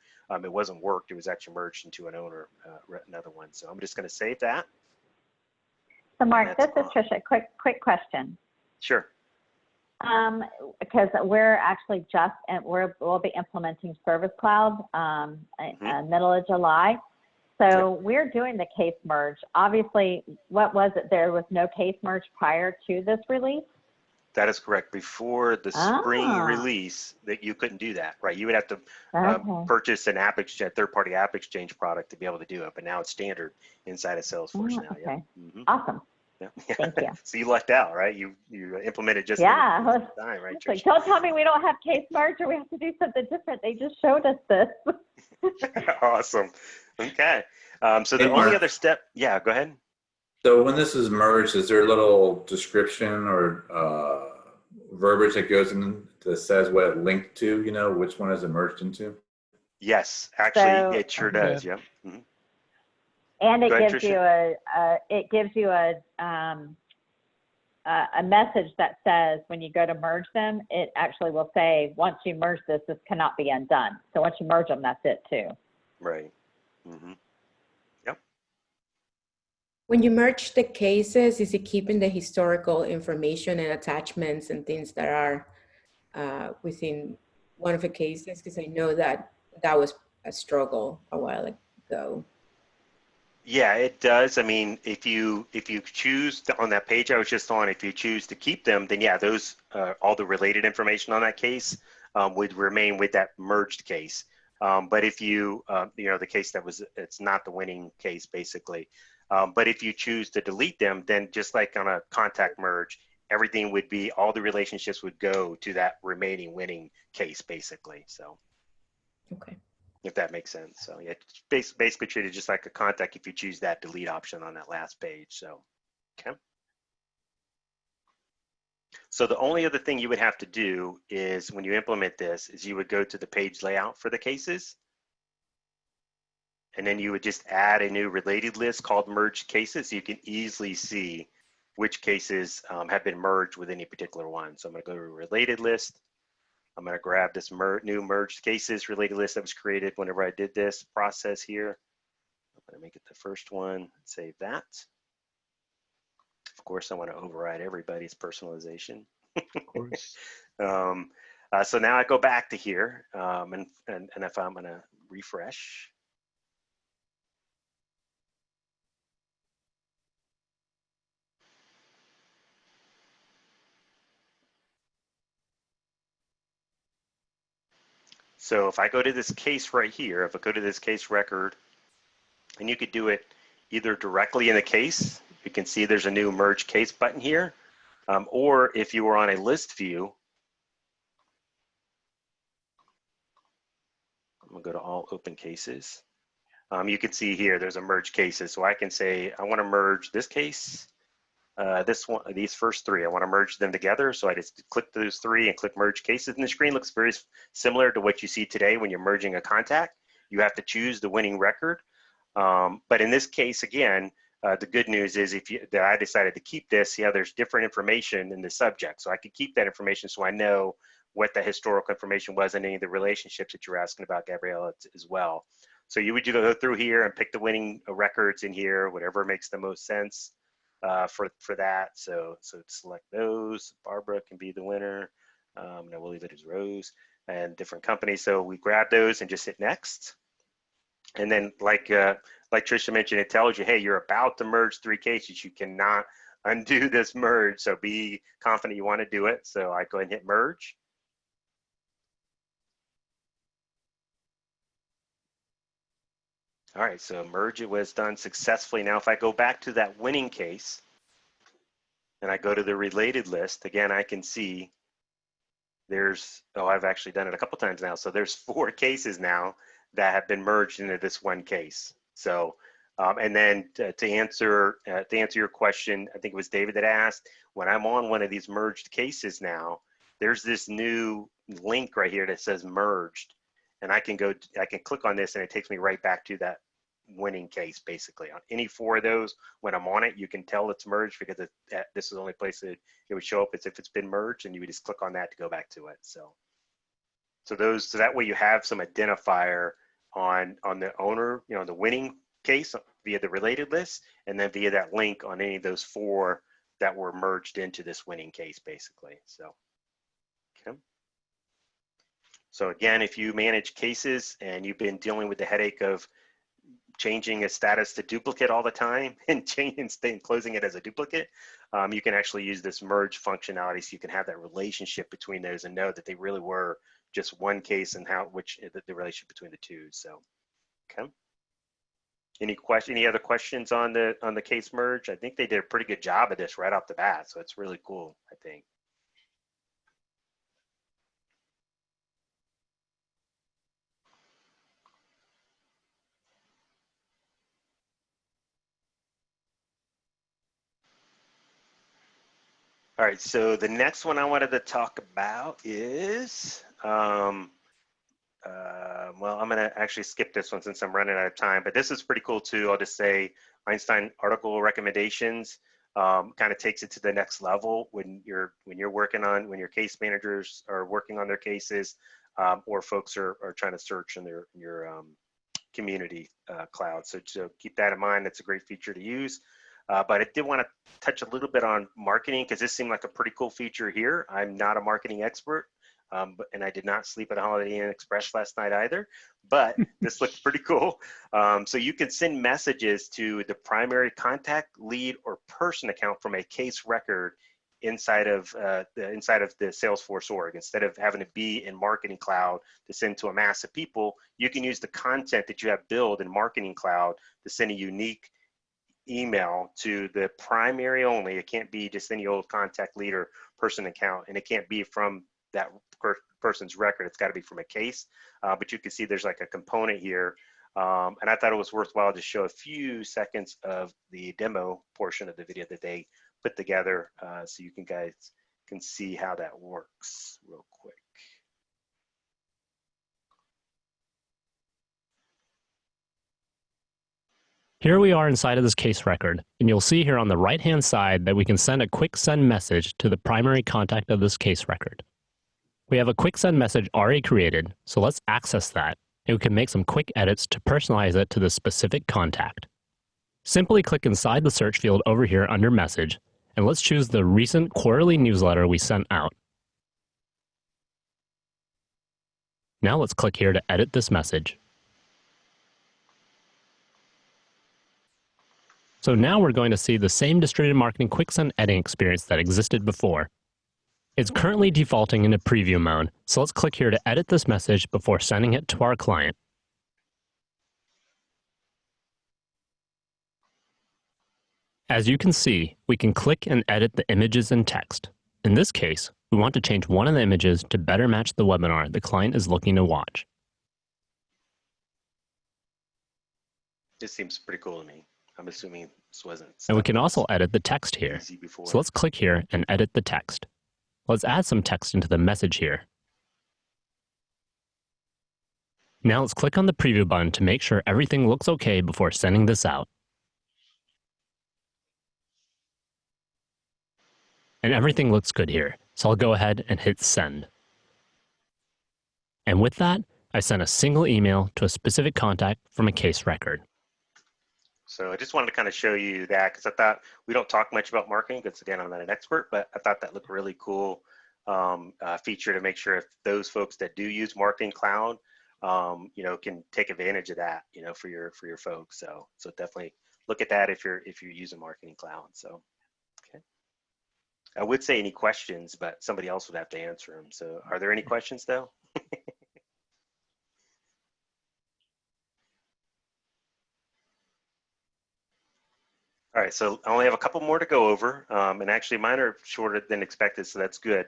it wasn't worked. It was actually merged into an owner, another one. So I'm just going to save that. So Mark, this is Tricia. Quick question. Sure. Because we're actually we'll be implementing Service Cloud middle of July. So we're doing the case merge. Obviously, what was it? There was no case merge prior to this release? That is correct. Before the spring release, that you couldn't do that, right? You would have to purchase an app exchange, third-party app exchange product to be able to do it. But now it's standard inside of Salesforce now. Okay. Yeah. Awesome. Yeah. Thank you. So you lucked out, right? You implemented just time, right? Like, don't tell me we don't have case merge or we have to do something different. They just showed us this. Awesome. Okay. So the only other step, yeah, go ahead. So when this is merged, is there a little description or verbiage that goes in that says what it linked to, you know, which one is it merged into? Yes, actually, it sure does, yeah. Mm-hmm. And it gives you a message that says when you go to merge them, it actually will say, once you merge this cannot be undone. So once you merge them, that's it too. Right. Mm-hmm. Yep. When you merge the cases, is it keeping the historical information and attachments and things that are within one of the cases? Because I know that was a struggle a while ago. Yeah, it does. I mean, if you choose on that page I was just on, if you choose to keep them, then yeah, those all the related information on that case would remain with that merged case. But if you the case it's not the winning case basically. But if you choose to delete them, then just like on a contact merge, everything would be, all the relationships would go to that remaining winning case basically. So. Okay. If that makes sense. So yeah, basically treated just like a contact if you choose that delete option on that last page. So, okay. So the only other thing you would have to do is when you implement this is you would go to the page layout for the cases. And then you would just add a new related list called merged cases. So you can easily see which cases have been merged with any particular one. So I'm going to go to related list. I'm going to grab this new merged cases related list that was created whenever I did this process here. I'm going to make it the first one, save that. Of course, I want to override everybody's personalization. Of course. So now I go back to here, and if I'm going to refresh. So if I go to this case right here, if I go to this case record, and you could do it either directly in the case, you can see there's a new merge case button here, or if you were on a list view, I'm gonna go to all open cases. You can see here there's a merge cases. So I can say I want to merge this case, this one, these first three. I want to merge them together. So I just click those three and click merge cases, and the screen looks very similar to what you see today when you're merging a contact. You have to choose the winning record. But in this case, again, the good news is that I decided to keep this, there's different information in the subject. So I could keep that information so I know what the historical information was in any of the relationships that you're asking about, Gabriella, as well. So you would go through here and pick the winning records in here, whatever makes the most sense for that. So select those. Barbara can be the winner. And we'll leave it as Rose and different companies. So we grab those and just hit next. And then like Tricia mentioned, it tells you, hey, you're about to merge three cases. You cannot undo this merge. So be confident you want to do it. So I go ahead and hit merge. All right, so merge it was done successfully. Now if I go back to that winning case and I go to the related list, again, I can see there's, I've actually done it a couple times now. So there's 4 cases now that have been merged into this one case. So, and then to answer your question, I think it was David that asked, when I'm on one of these merged cases now, there's this new link right here that says merged. And I can click on this and it takes me right back to that winning case, basically. On any 4 of those, when I'm on it, you can tell it's merged because this is the only place that it would show up is if it's been merged, and you would just click on that to go back to it. So that way you have some identifier on the owner, the winning case via the related list, and then via that link on any of those 4 that were merged into this winning case, basically. So, okay. So again, if you manage cases and you've been dealing with the headache of changing a status to duplicate all the time and closing it as a duplicate, you can actually use this merge functionality so you can have that relationship between those and know that they really were just one case and the relationship between the two. So, okay. Any other questions on the case merge? I think they did a pretty good job of this right off the bat, so it's really cool, I think. All right, so the next one I wanted to talk about is, well, I'm gonna actually skip this one since I'm running out of time, but this is pretty cool too. I'll just say Einstein article recommendations kind of takes it to the next level when your case managers are working on their cases, or folks are trying to search in your community cloud. So keep that in mind. That's a great feature to use. But I did want to touch a little bit on marketing because this seemed like a pretty cool feature here. I'm not a marketing expert, and I did not sleep at a Holiday Inn Express last night either, but this looked pretty cool. So you can send messages to the primary contact, lead, or person account from a case record inside of the Salesforce org. Instead of having to be in Marketing Cloud to send to a mass of people, you can use the content that you have built in Marketing Cloud to send a unique email to the primary only. It can't be just any old contact leader person account, and it can't be from that person's record. It's got to be from a case. But you can see there's like a component here, and I thought it was worthwhile to show a few seconds of the demo portion of the video that they put together, so you can guys can see how that works real quick. Here we are inside of this case record, and you'll see here on the right-hand side that we can send a quick send message to the primary contact of this case record. We have a quick send message already created, so let's access that, and we can make some quick edits to personalize it to the specific contact. Simply click inside the search field over here under message, and let's choose the recent quarterly newsletter we sent out. Now let's click here to edit this message. So now we're going to see the same distributed marketing quick send editing experience that existed before. It's currently defaulting into preview mode, so let's click here to edit this message before sending it to our client. As you can see, we can click and edit the images and text. In this case, we want to change one of the images to better match the webinar the client is looking to watch. This seems pretty cool to me. I'm assuming this wasn't. And we can also edit the text here. So let's click here and edit the text. Let's add some text into the message here. Now let's click on the preview button to make sure everything looks okay before sending this out. And everything looks good here, so I'll go ahead and hit send. And with that, I sent a single email to a specific contact from a case record. So I just wanted to kind of show you that because I thought we don't talk much about marketing because again, I'm not an expert, but I thought that looked really cool feature to make sure if those folks that do use Marketing Cloud, you know, can take advantage of that, you know, for your folks. So definitely look at that if you're using Marketing Cloud. So okay, I would say any questions, but somebody else would have to answer them. So are there any questions though? All right, so I only have a couple more to go over, and actually mine are shorter than expected, so that's good.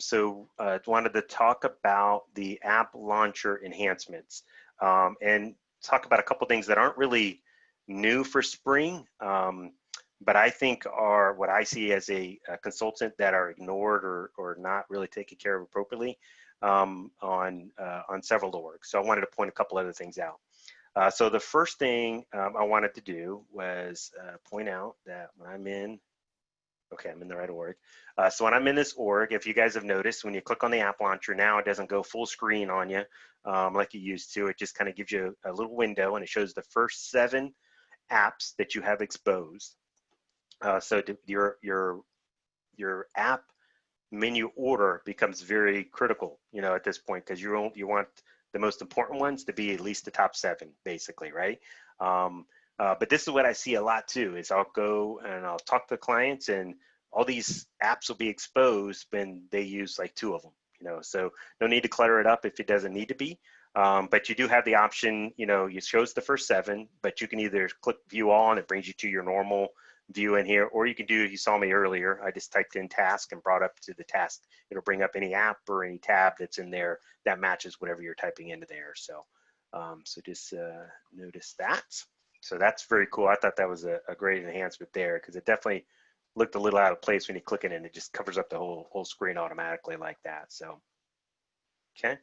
So I wanted to talk about the app launcher enhancements and talk about a couple things that aren't really new for spring, but I think are what I see as a consultant that are ignored or not really taken care of appropriately on several orgs. So I wanted to point a couple other things out. So the first thing I wanted to do was point out that when I'm in, okay, I'm in the right org. So when I'm in this org, if you guys have noticed, when you click on the app launcher now, it doesn't go full screen on you like it used to. It just kind of gives you a little window and it shows the first 7 apps that you have exposed. So your app menu order becomes very critical, you know, at this point, because you want the most important ones to be at least the top 7, basically, right? But this is what I see a lot too, is I'll go and I'll talk to clients and all these apps will be exposed when they use like 2 of them, you know, so no need to clutter it up if it doesn't need to be. But you do have the option, you know, it shows the first 7, but you can either click view all and it brings you to your normal view in here, or you can do, you saw me earlier, I just typed in task and brought up to the task. It'll bring up any app or any tab that's in there that matches whatever you're typing into there. So, so just notice that. So that's very cool. I thought that was a great enhancement there because it definitely looked a little out of place when you click it and it just covers up the whole screen automatically like that. So, okay.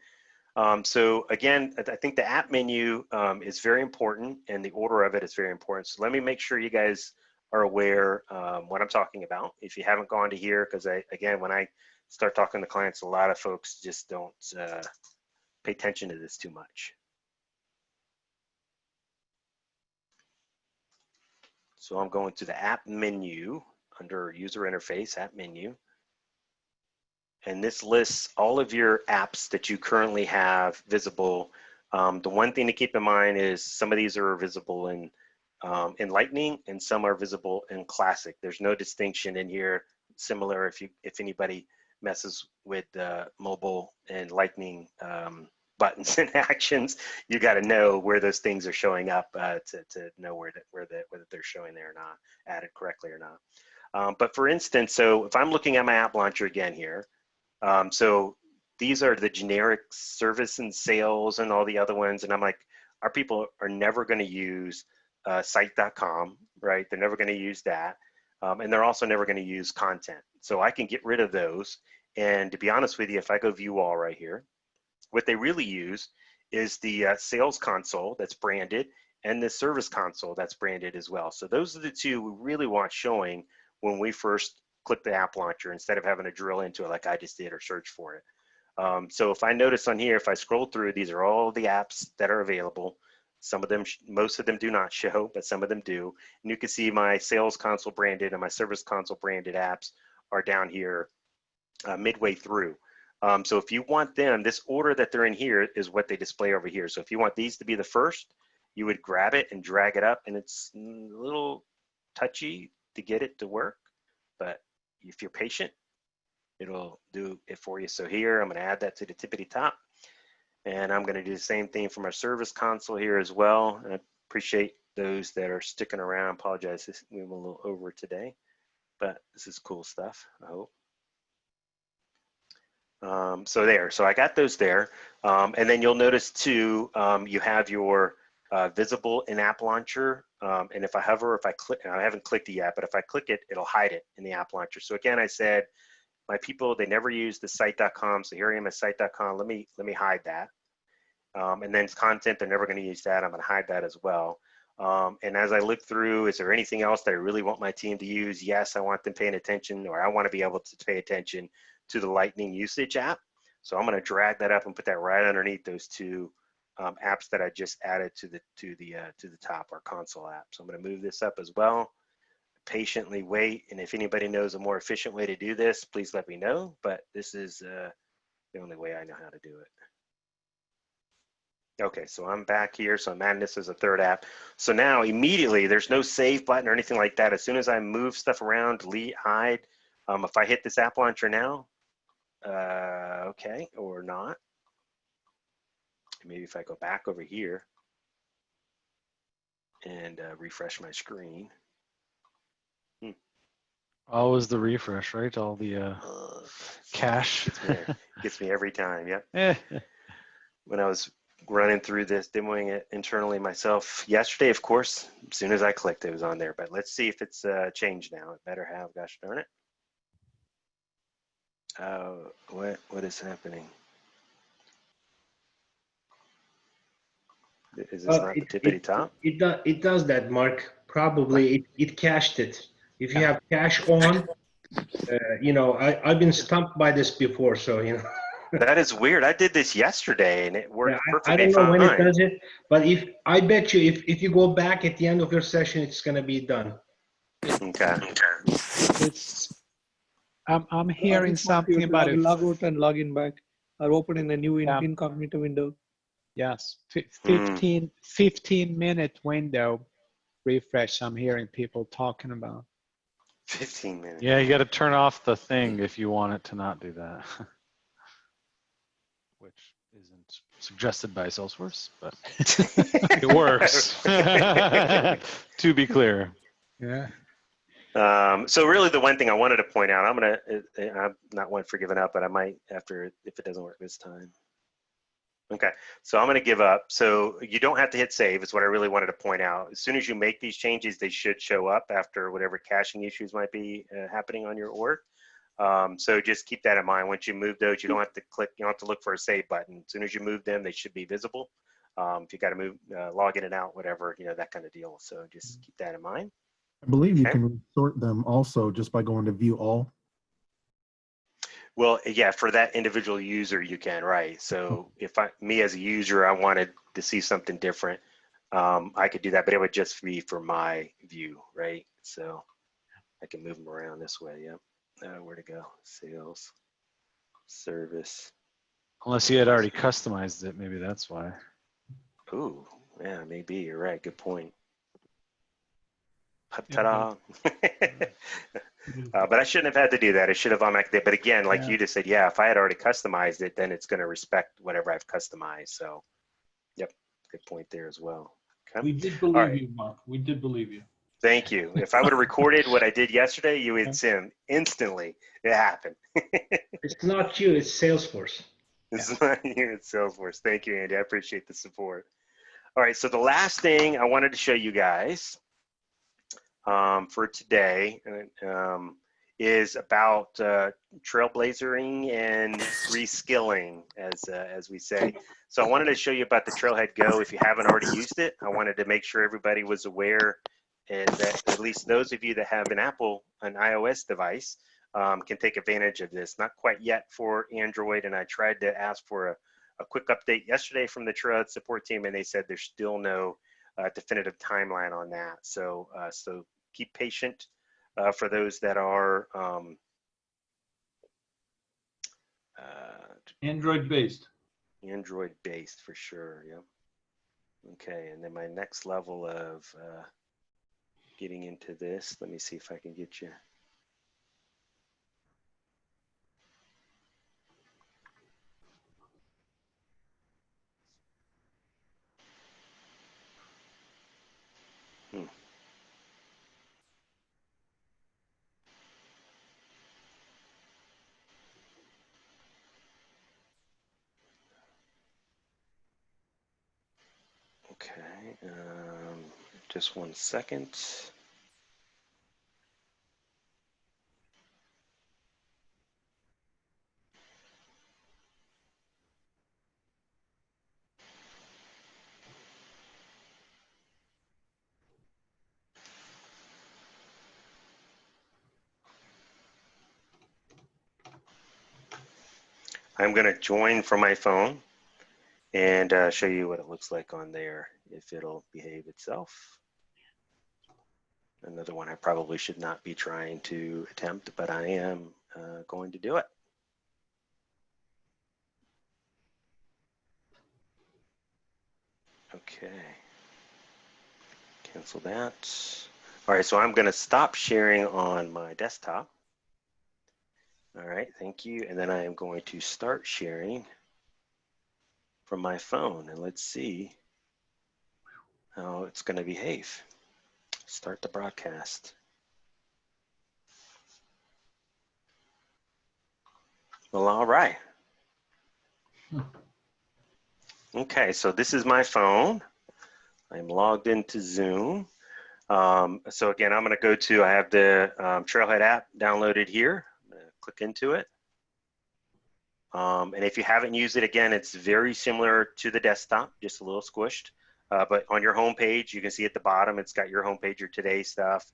So again, I think the app menu is very important and the order of it is very important. So let me make sure you guys are aware what I'm talking about. If you haven't gone to here, because again, when I start talking to clients, a lot of folks just don't pay attention to this too much. So I'm going to the app menu under user interface, app menu. And this lists all of your apps that you currently have visible. The one thing to keep in mind is some of these are visible in Lightning and some are visible in Classic. There's no distinction in here. Similar if anybody messes with mobile and Lightning buttons and actions, you got to know where those things are showing up to know whether they're showing there or not, added correctly or not. But for instance, so if I'm looking at my app launcher again here, so these are the generic service and sales and all the other ones, and I'm like, our people are never going to use site.com, right? They're never going to use that. And they're also never going to use content. So I can get rid of those. And to be honest with you, if I go view all right here, what they really use is the sales console that's branded and the service console that's branded as well. So those are the two we really want showing when we first click the app launcher instead of having to drill into it like I just did or search for it. So if I notice on here, if I scroll through, these are all the apps that are available. Some of them, most of them do not show, but some of them do. And you can see my sales console branded and my service console branded apps are down here midway through. So if you want them, this order that they're in here is what they display over here. So if you want these to be the first, you would grab it and drag it up, and it's a little touchy to get it to work, but if you're patient, it'll do it for you. So here, I'm going to add that to the tippity top, and I'm going to do the same thing for my service console here as well. And I appreciate those that are sticking around. Apologize, we went a little over today, but this is cool stuff, I hope. So there, so I got those there. And then you'll notice too, you have your visible in app launcher. And if I hover, if I click, I haven't clicked it yet, but if I click it, it'll hide it in the app launcher. So again, I said, my people, they never use the site.com. So here I am at site.com. Let me hide that. And then content, they're never going to use that. I'm going to hide that as well. And as I look through, is there anything else that I really want my team to use? Yes, I want them paying attention, or I want to be able to pay attention to the Lightning usage app. So I'm going to drag that up and put that right underneath those two apps that I just added to the top, our console app. So I'm going to move this up as well. Patiently wait, and if anybody knows a more efficient way to do this, please let me know. But this is the only way I know how to do it. Okay, so I'm back here. So I'm adding this as a third app. So now immediately, there's no save button or anything like that. As soon as I move stuff around, delete, hide, if I hit this app launcher now, okay, or not. Maybe if I go back over here and refresh my screen. Always the refresh, right? All the cache. Gets me every time, yep. When I was running through this, demoing it internally myself yesterday, of course, as soon as I clicked, it was on there. But let's see if it's changed now. It better have, gosh darn it. What is happening? Is this not the tippity top? It does that, Mark. Probably it cached it. If you have cache on, you know, I've been stumped by this before, so you know. That is weird. I did this yesterday and it worked perfectly I don't know fine. when it does it, but I bet you if you go back at the end of your session, it's going to be done. Okay. I'm hearing something about it. Log out and log in back, or open in a new incognito window. Yes, 15-minute window refresh. I'm hearing people talking about. 15 minutes. Yeah, you got to turn off the thing if you want it to not do that. Which isn't suggested by Salesforce, but it works. To be clear. Yeah. So really the one thing I wanted to point out, I'm not one for giving up, but I might after if it doesn't work this time. Okay, so I'm going to give up. So you don't have to hit save is what I really wanted to point out. As soon as you make these changes, they should show up after whatever caching issues might be happening on your org. So just keep that in mind. Once you move those, you don't have to click, you don't have to look for a save button. As soon as you move them, they should be visible. If you got to move, log in and out, whatever, you know, that kind of deal. So just keep that in mind. I believe you can sort them also just by going to view all. Well, yeah, for that individual user, you can, right? So if me as a user, I wanted to see something different, I could do that, but it would just be for my view, right? So I can move them around this way. Yep. Where to go? Sales, service. Unless you had already customized it, maybe that's why. Ooh, yeah, maybe. You're right. Good point. Ta-da. But I shouldn't have had to do that. I should have automatically. But again, like you just said, yeah, if I had already customized it, then it's going to respect whatever I've customized. So, yep, good point there as well. Okay. We did believe you, Mark. We did believe you. Thank you. If I would have recorded what I did yesterday, you would see instantly. It happened. It's not you. It's Salesforce. It's not you. It's Salesforce. Thank you, Andy. I appreciate the support. All right. So the last thing I wanted to show you guys for today is about trailblazing and reskilling, as we say. So I wanted to show you about the Trailhead Go. If you haven't already used it, I wanted to make sure everybody was aware, and that at least those of you that have an iOS device can take advantage of this. Not quite yet for Android, and I tried to ask for a quick update yesterday from the Trailhead support team, and they said there's still no definitive timeline on that. So so keep patient for those that are Android based. Android based for sure. Yep. Okay, and then my next level of getting into this, let me see if I can get you. Okay, just 1 second. I'm going to join from my phone and show you what it looks like on there, if it'll behave itself. Another one I probably should not be trying to attempt, but I am going to do it. Okay, cancel that. All right, so I'm going to stop sharing on my desktop. All right, thank you. And then I am going to start sharing from my phone, and let's see how it's going to behave. Start the broadcast. Well, all right. Okay, so this is my phone. I'm logged into Zoom. So again, I'm going to go to, I have the Trailhead app downloaded here. I'm going to click into it. And if you haven't used it, again, it's very similar to the desktop, just a little squished. But on your home page, you can see at the bottom, it's got your home page, your today stuff.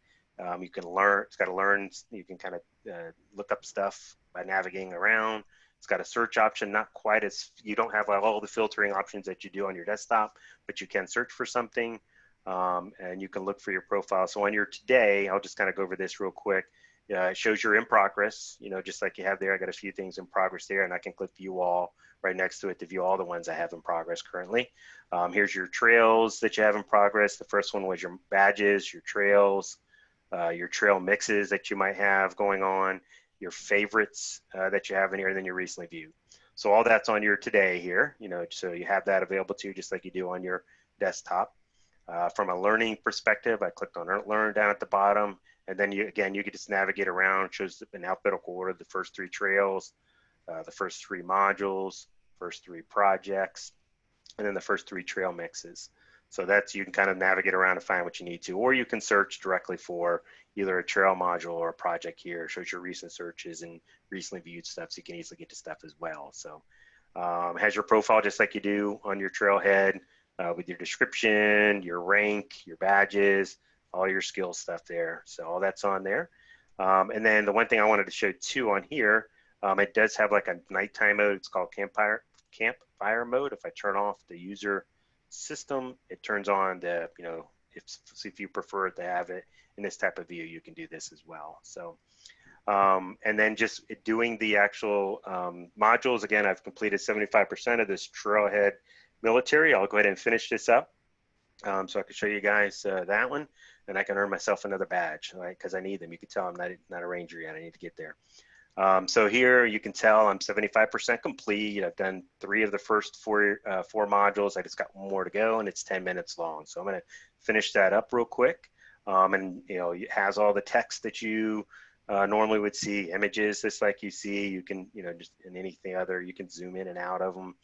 You can learn, it's got to learn, you can kind of look up stuff by navigating around. It's got a search option, not quite as, you don't have all the filtering options that you do on your desktop, but you can search for something and you can look for your profile. So on your today, I'll just kind of go over this real quick. It shows you're in progress, you know, just like you have there. I got a few things in progress there, and I can click view all right next to it to view all the ones I have in progress currently. Here's your trails that you have in progress. The first one was your badges, your trails, your trail mixes that you might have going on, your favorites that you have in here, and then your recently viewed. So all that's on your today here, you know, so you have that available to you just like you do on your desktop. From a learning perspective, I clicked on Learn down at the bottom, and then you can just navigate around, shows in alphabetical order the first 3 trails, the first 3 modules, first 3 projects, and then the first 3 trail mixes. So that's, you can kind of navigate around and find what you need to, or you can search directly for either a trail module or a project here. It shows your recent searches and recently viewed stuff, so you can easily get to stuff as well. So has your profile just like you do on your Trailhead with your description, your rank, your badges, all your skill stuff there. So all that's on there. And then the one thing I wanted to show too on here, it does have like a nighttime mode. It's called campfire mode. If I turn off the user system, it turns on the, you know, if you prefer to have it in this type of view, you can do this as well. So and then just doing the actual modules, again, I've completed 75% of this Trailhead military. I'll go ahead and finish this up so I can show you guys that one, and I can earn myself another badge, right? Because I need them. You can tell I'm not a ranger yet. I need to get there. So here you can tell I'm 75% complete. I've done 3 of the first 4 modules. I just got 1 more to go, and it's 10 minutes long. So I'm going to finish that up real quick. And you know, it has all the text that you normally would see, images just like you see. You can, you know, just in anything other, you can zoom in and out of them.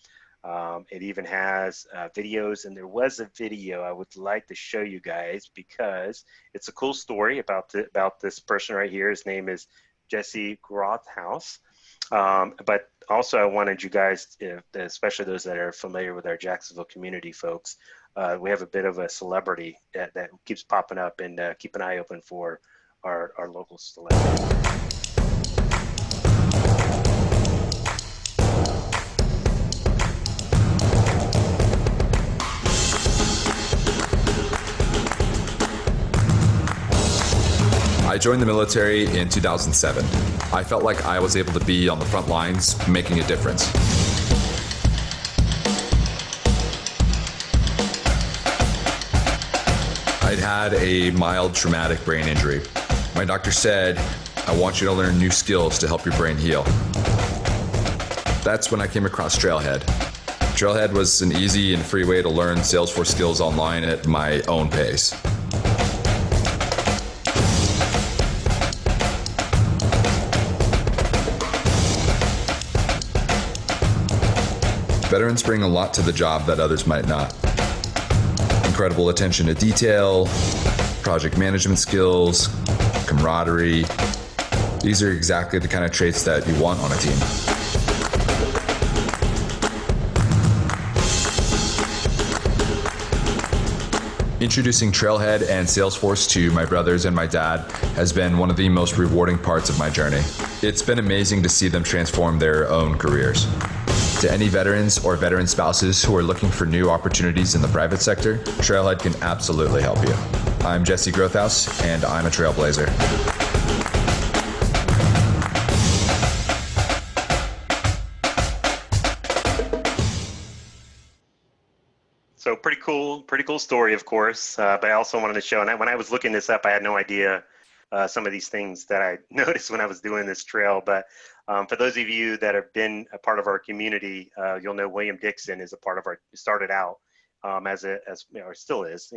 It even has videos, and there was a video I would like to show you guys because it's a cool story about this person right here. His name is Jesse Grothaus. But also I wanted you guys, especially those that are familiar with our Jacksonville community folks, we have a bit of a celebrity that keeps popping up, and keep an eye open for our local celebrity. I joined the military in 2007. I felt like I was able to be on the front lines, making a difference. I'd had a mild traumatic brain injury. My doctor said, "I want you to learn new skills to help your brain heal." That's when I came across Trailhead. Trailhead was an easy and free way to learn Salesforce skills online at my own pace. Veterans bring a lot to the job that others might not. Incredible attention to detail, project management skills, camaraderie. These are exactly the kind of traits that you want on a team. Introducing Trailhead and Salesforce to my brothers and my dad has been one of the most rewarding parts of my journey. It's been amazing to see them transform their own careers. To any veterans or veteran spouses who are looking for new opportunities in the private sector, Trailhead can absolutely help you. I'm Jesse Grothaus, and I'm a trailblazer. So pretty cool story, of course. But I also wanted to show, and when I was looking this up, I had no idea some of these things that I noticed when I was doing this trail. But for those of you that have been a part of our community, you'll know William Dixon is a part of our, started out or still is,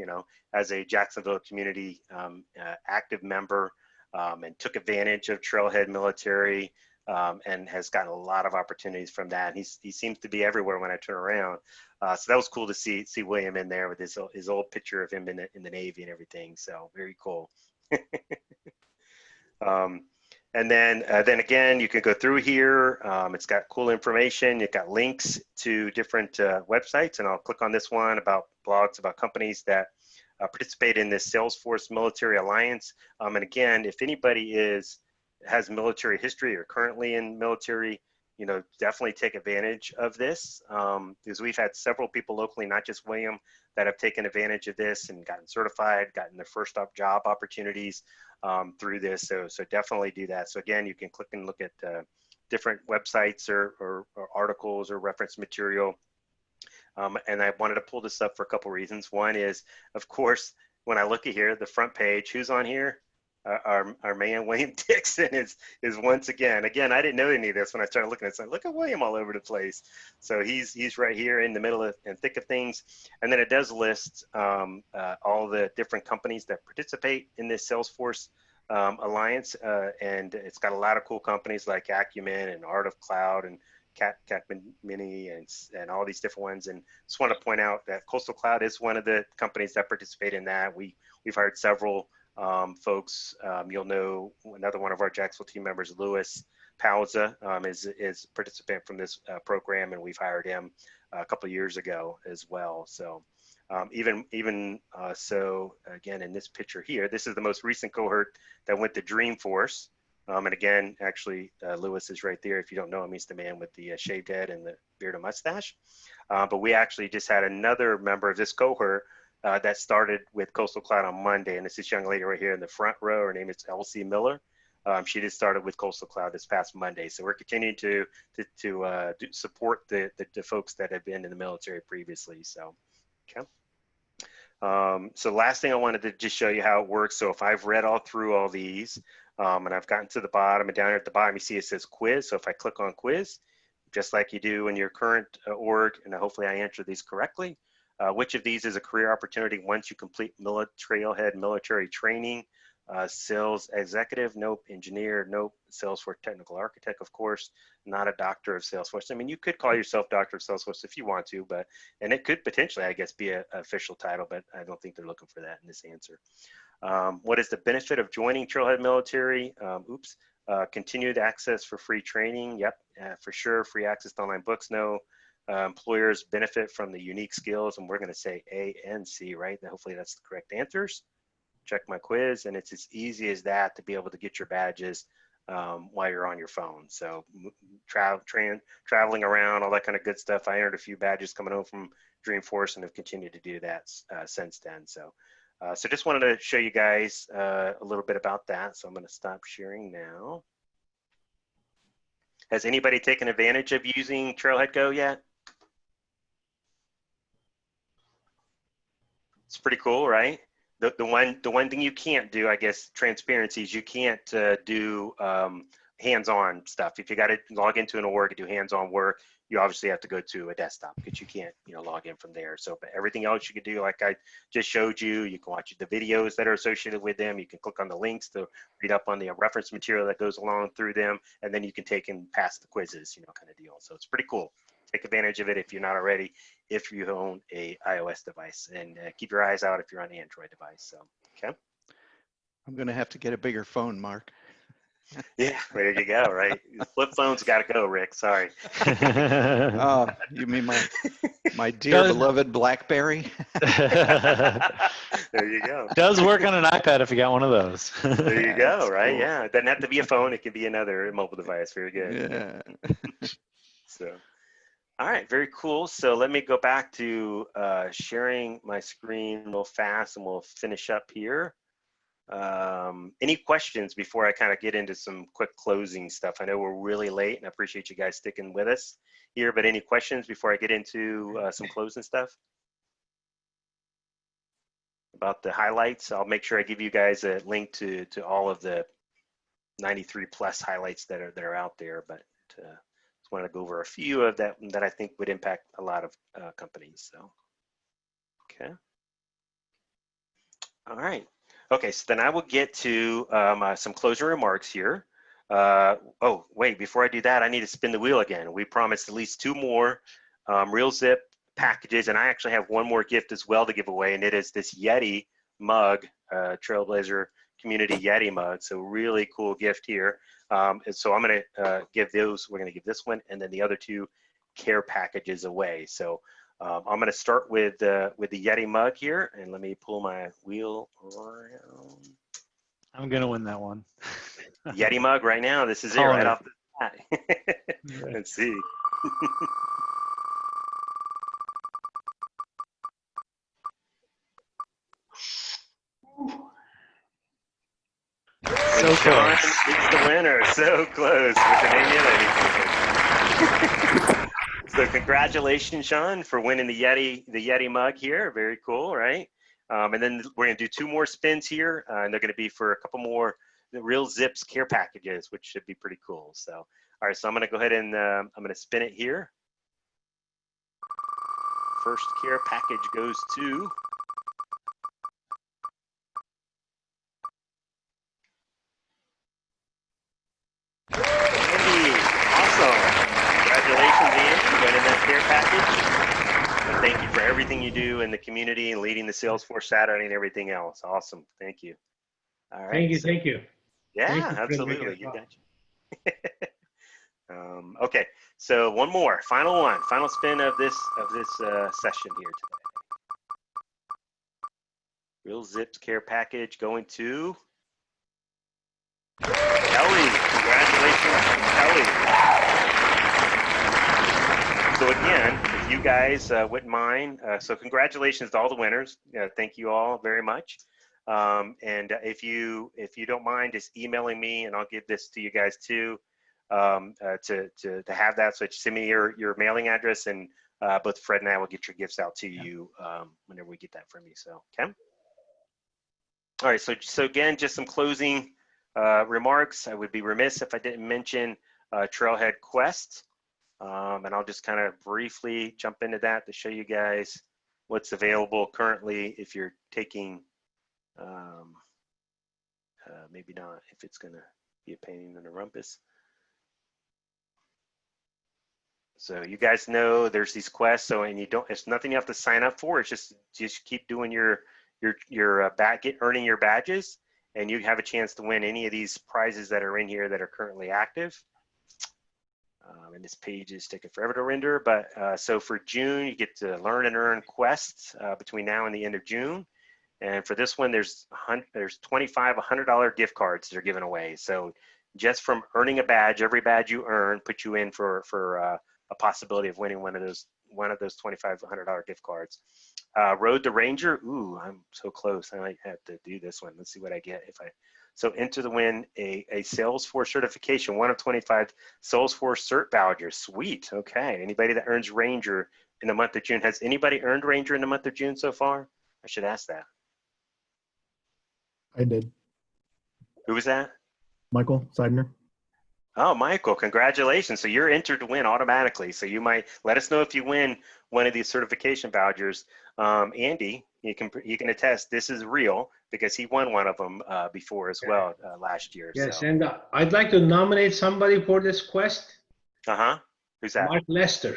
as a Jacksonville community active member, and took advantage of Trailhead Military, and has gotten a lot of opportunities from that. He seems to be everywhere when I turn around. So that was cool to see William in there with his old picture of him in the Navy and everything. So very cool. And then again, you can go through here. It's got cool information. You've got links to different websites, and I'll click on this one about blogs about companies that participate in this Salesforce Military Alliance. And again, if anybody has military history or currently in military, definitely take advantage of this, because we've had several people locally, not just William, that have taken advantage of this and gotten certified, gotten their first job opportunities through this. So definitely do that. So again, you can click and look at different websites or articles or reference material. And I wanted to pull this up for a couple reasons. One is, of course, when I look at here, the front page, who's on here? Our man William Dixon is once again. I didn't know any of this when I started looking at it. So look at William all over the place. So he's right here in the middle of and thick of things. And then it does list all the different companies that participate in this Salesforce Alliance. And it's got a lot of cool companies like Acumen and Art of Cloud and Capgemini and all these different ones. And just want to point out that Coastal Cloud is one of the companies that participate in that. We've hired several folks. You'll know another one of our Jacksonville team members, Louis Pauza, is a participant from this program, and we've hired him a couple of years ago as well. So so again, in this picture here, this is the most recent cohort that went to Dreamforce. And again, actually, Louis is right there. If you don't know him, he's the man with the shaved head and the beard and mustache. But we actually just had another member of this cohort that started with Coastal Cloud on Monday, and it's this young lady right here in the front row. Her name is Elsie Miller. She just started with Coastal Cloud this past Monday. So we're continuing to support the folks that have been in the military previously. So, okay. So last thing I wanted to just show you how it works. So if I've read through all these, and I've gotten to the bottom, and down here at the bottom, you see it says quiz. So if I click on quiz, just like you do in your current org, and hopefully I answer these correctly. Which of these is a career opportunity once you complete Trailhead military training? Sales executive, nope. Engineer, nope. Salesforce technical architect, of course. Not a doctor of Salesforce. I mean, you could call yourself doctor of Salesforce if you want to, and it could potentially, I guess, be an official title, but I don't think they're looking for that in this answer. What is the benefit of joining Trailhead military? Continued access for free training. Yep, for sure. Free access to online books. No. Employers benefit from the unique skills, and we're going to say A and C, right? Hopefully that's the correct answers. Check my quiz, and it's as easy as that to be able to get your badges while you're on your phone. So traveling around, all that kind of good stuff. I earned a few badges coming home from Dreamforce and have continued to do that since then. So, so just wanted to show you guys a little bit about that. So I'm going to stop sharing now. Has anybody taken advantage of using Trailhead Go yet? It's pretty cool, right? The one thing you can't do, I guess, transparency is you can't do hands-on stuff. If you got to log into an org and do hands-on work, you obviously have to go to a desktop because you can't, log in from there. So, but everything else you can do, like I just showed you, you can watch the videos that are associated with them. You can click on the links to read up on the reference material that goes along through them, and then you can take and pass the quizzes, kind of deal. So it's pretty cool. Take advantage of it if you're not already, if you own a iOS device, and keep your eyes out if you're on an Android device. So, okay. I'm going to have to get a bigger phone, Mark. Yeah, there you go, right? Flip phone's got to go, Rick. Sorry. Oh, you mean my dear beloved BlackBerry? There you go. Does work on an iPad if you got one of those. There you go, That's right? cool. Yeah, it doesn't have to be a phone. It can be another mobile device. Very good. Yeah. So, all right, very cool. So let me go back to sharing my screen real fast, and we'll finish up here. Any questions before I kind of get into some quick closing stuff? I know we're really late, and I appreciate you guys sticking with us here, but any questions before I get into some closing stuff? About the highlights, I'll make sure I give you guys a link to all of the 93 plus highlights that are out there, but just want to go over a few of that I think would impact a lot of companies. So, okay. All right. Okay, so then I will get to some closing remarks here. Oh, wait, before I do that, I need to spin the wheel again. We promised at least 2 more RealZip packages, and I actually have one more gift as well to give away, and it is this Yeti mug, Trailblazer Community Yeti mug. So really cool gift here. And so I'm going to give those, we're going to give this one and then the other 2 care packages away. So I'm going to start with the Yeti mug here, and let me pull my wheel around. I'm going to win that one. Yeti mug right now. This is it right off the bat. Let's see. So Sean close. is the winner. So close with the name. So congratulations, Sean, for winning the Yeti mug here. Very cool, right? And then we're going to do 2 more spins here, and they're going to be for a couple more RealZips care packages, which should be pretty cool. So, all right, so I'm going to go ahead and I'm going to spin it here. First care package goes to Andy. Awesome. Congratulations, Andy, for winning that care package. And thank you for everything you do in the community and leading the Salesforce Saturday and everything else. Awesome. Thank you. All right. Thank you. Thank you. Yeah, Thank you, absolutely. Frederick, You got you. Okay, so one more, final spin of this session here today. RealZips care package going to Kelly. Congratulations, Kelly. So again, if you guys wouldn't mind, so congratulations to all the winners. Thank you all very much. And if you don't mind just emailing me, and I'll give this to you guys too, to have that. So just send me your mailing address, and both Fred and I will get your gifts out to you whenever we get that from you. So, okay. All right. So again, just some closing remarks. I would be remiss if I didn't mention Trailhead Quest, and I'll just kind of briefly jump into that to show you guys what's available currently if you're taking. Maybe not if it's gonna be a pain in the rumpus. So you guys know there's these quests. So and it's nothing you have to sign up for. It's just keep doing your earning your badges, and you have a chance to win any of these prizes that are in here that are currently active. And this page is taking forever to render, but so for June, you get to learn and earn quests between now and the end of June. And for this one, there's 25 $100 gift cards that are given away. So just from earning a badge, every badge you earn puts you in for a possibility of winning one of those $25 $100 gift cards. Road to Ranger. Ooh, I'm so close. I might have to do this one. Let's see what I get if I. So enter the win a Salesforce certification, one of 25 Salesforce cert badges. Sweet. Okay. Anybody that earns Ranger in the month of June. Has anybody earned Ranger in the month of June so far? I should ask that. I did. Who was that? Michael Seidner. Oh, Michael, congratulations. So you're entered to win automatically. So you might let us know if you win one of these certification vouchers. Andy, you can attest this is real because he won one of them before as well last year. Yes, so. and I'd like to nominate somebody for this quest. Uh-huh. Who's that? Mark Lester.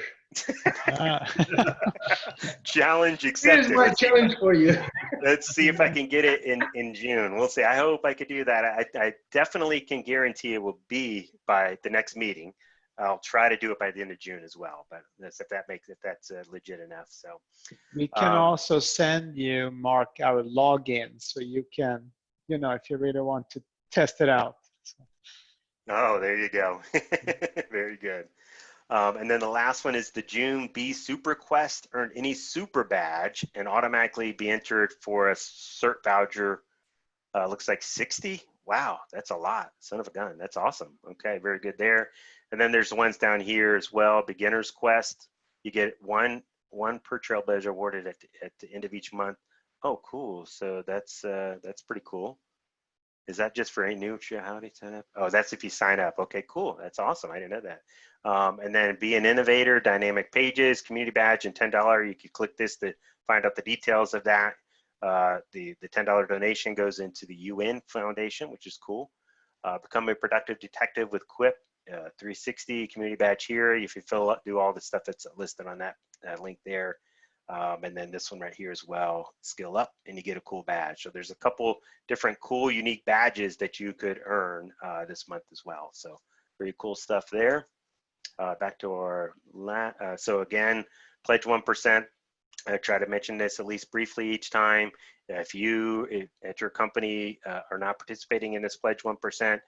Challenge accepted. Here's my challenge for you. Let's see if I can get it in June. We'll see. I hope I could do that. I definitely can guarantee it will be by the next meeting. I'll try to do it by the end of June as well, but if that's legit enough. So we can also send you, Mark, our login so you can, if you really want to test it out. Oh, there you go. Very good. And then the last one is the June B Super Quest. Earn any super badge and automatically be entered for a cert voucher. Looks like 60. Wow, that's a lot. Son of a gun. That's awesome. Okay, very good there. And then there's the ones down here as well. Beginner's Quest. You get one per Trailblazer awarded at the end of each month. Oh, cool. So that's pretty cool. Is that just for any new Howdy sign up? Oh, that's if you sign up. Okay, cool. That's awesome. I didn't know that. And then be an innovator, dynamic pages, community badge, and $10. You could click this to find out the details of that. The $10 donation goes into the UN Foundation, which is cool. Become a productive detective with Quip, 360 community badge here. If you do all the stuff that's listed on that link there. And then this one right here as well, skill up, and you get a cool badge. So there's a couple different cool, unique badges that you could earn this month as well. So pretty cool stuff there. Back to our, so again, pledge 1%. I try to mention this at least briefly each time. If you at your company are not participating in this pledge 1%,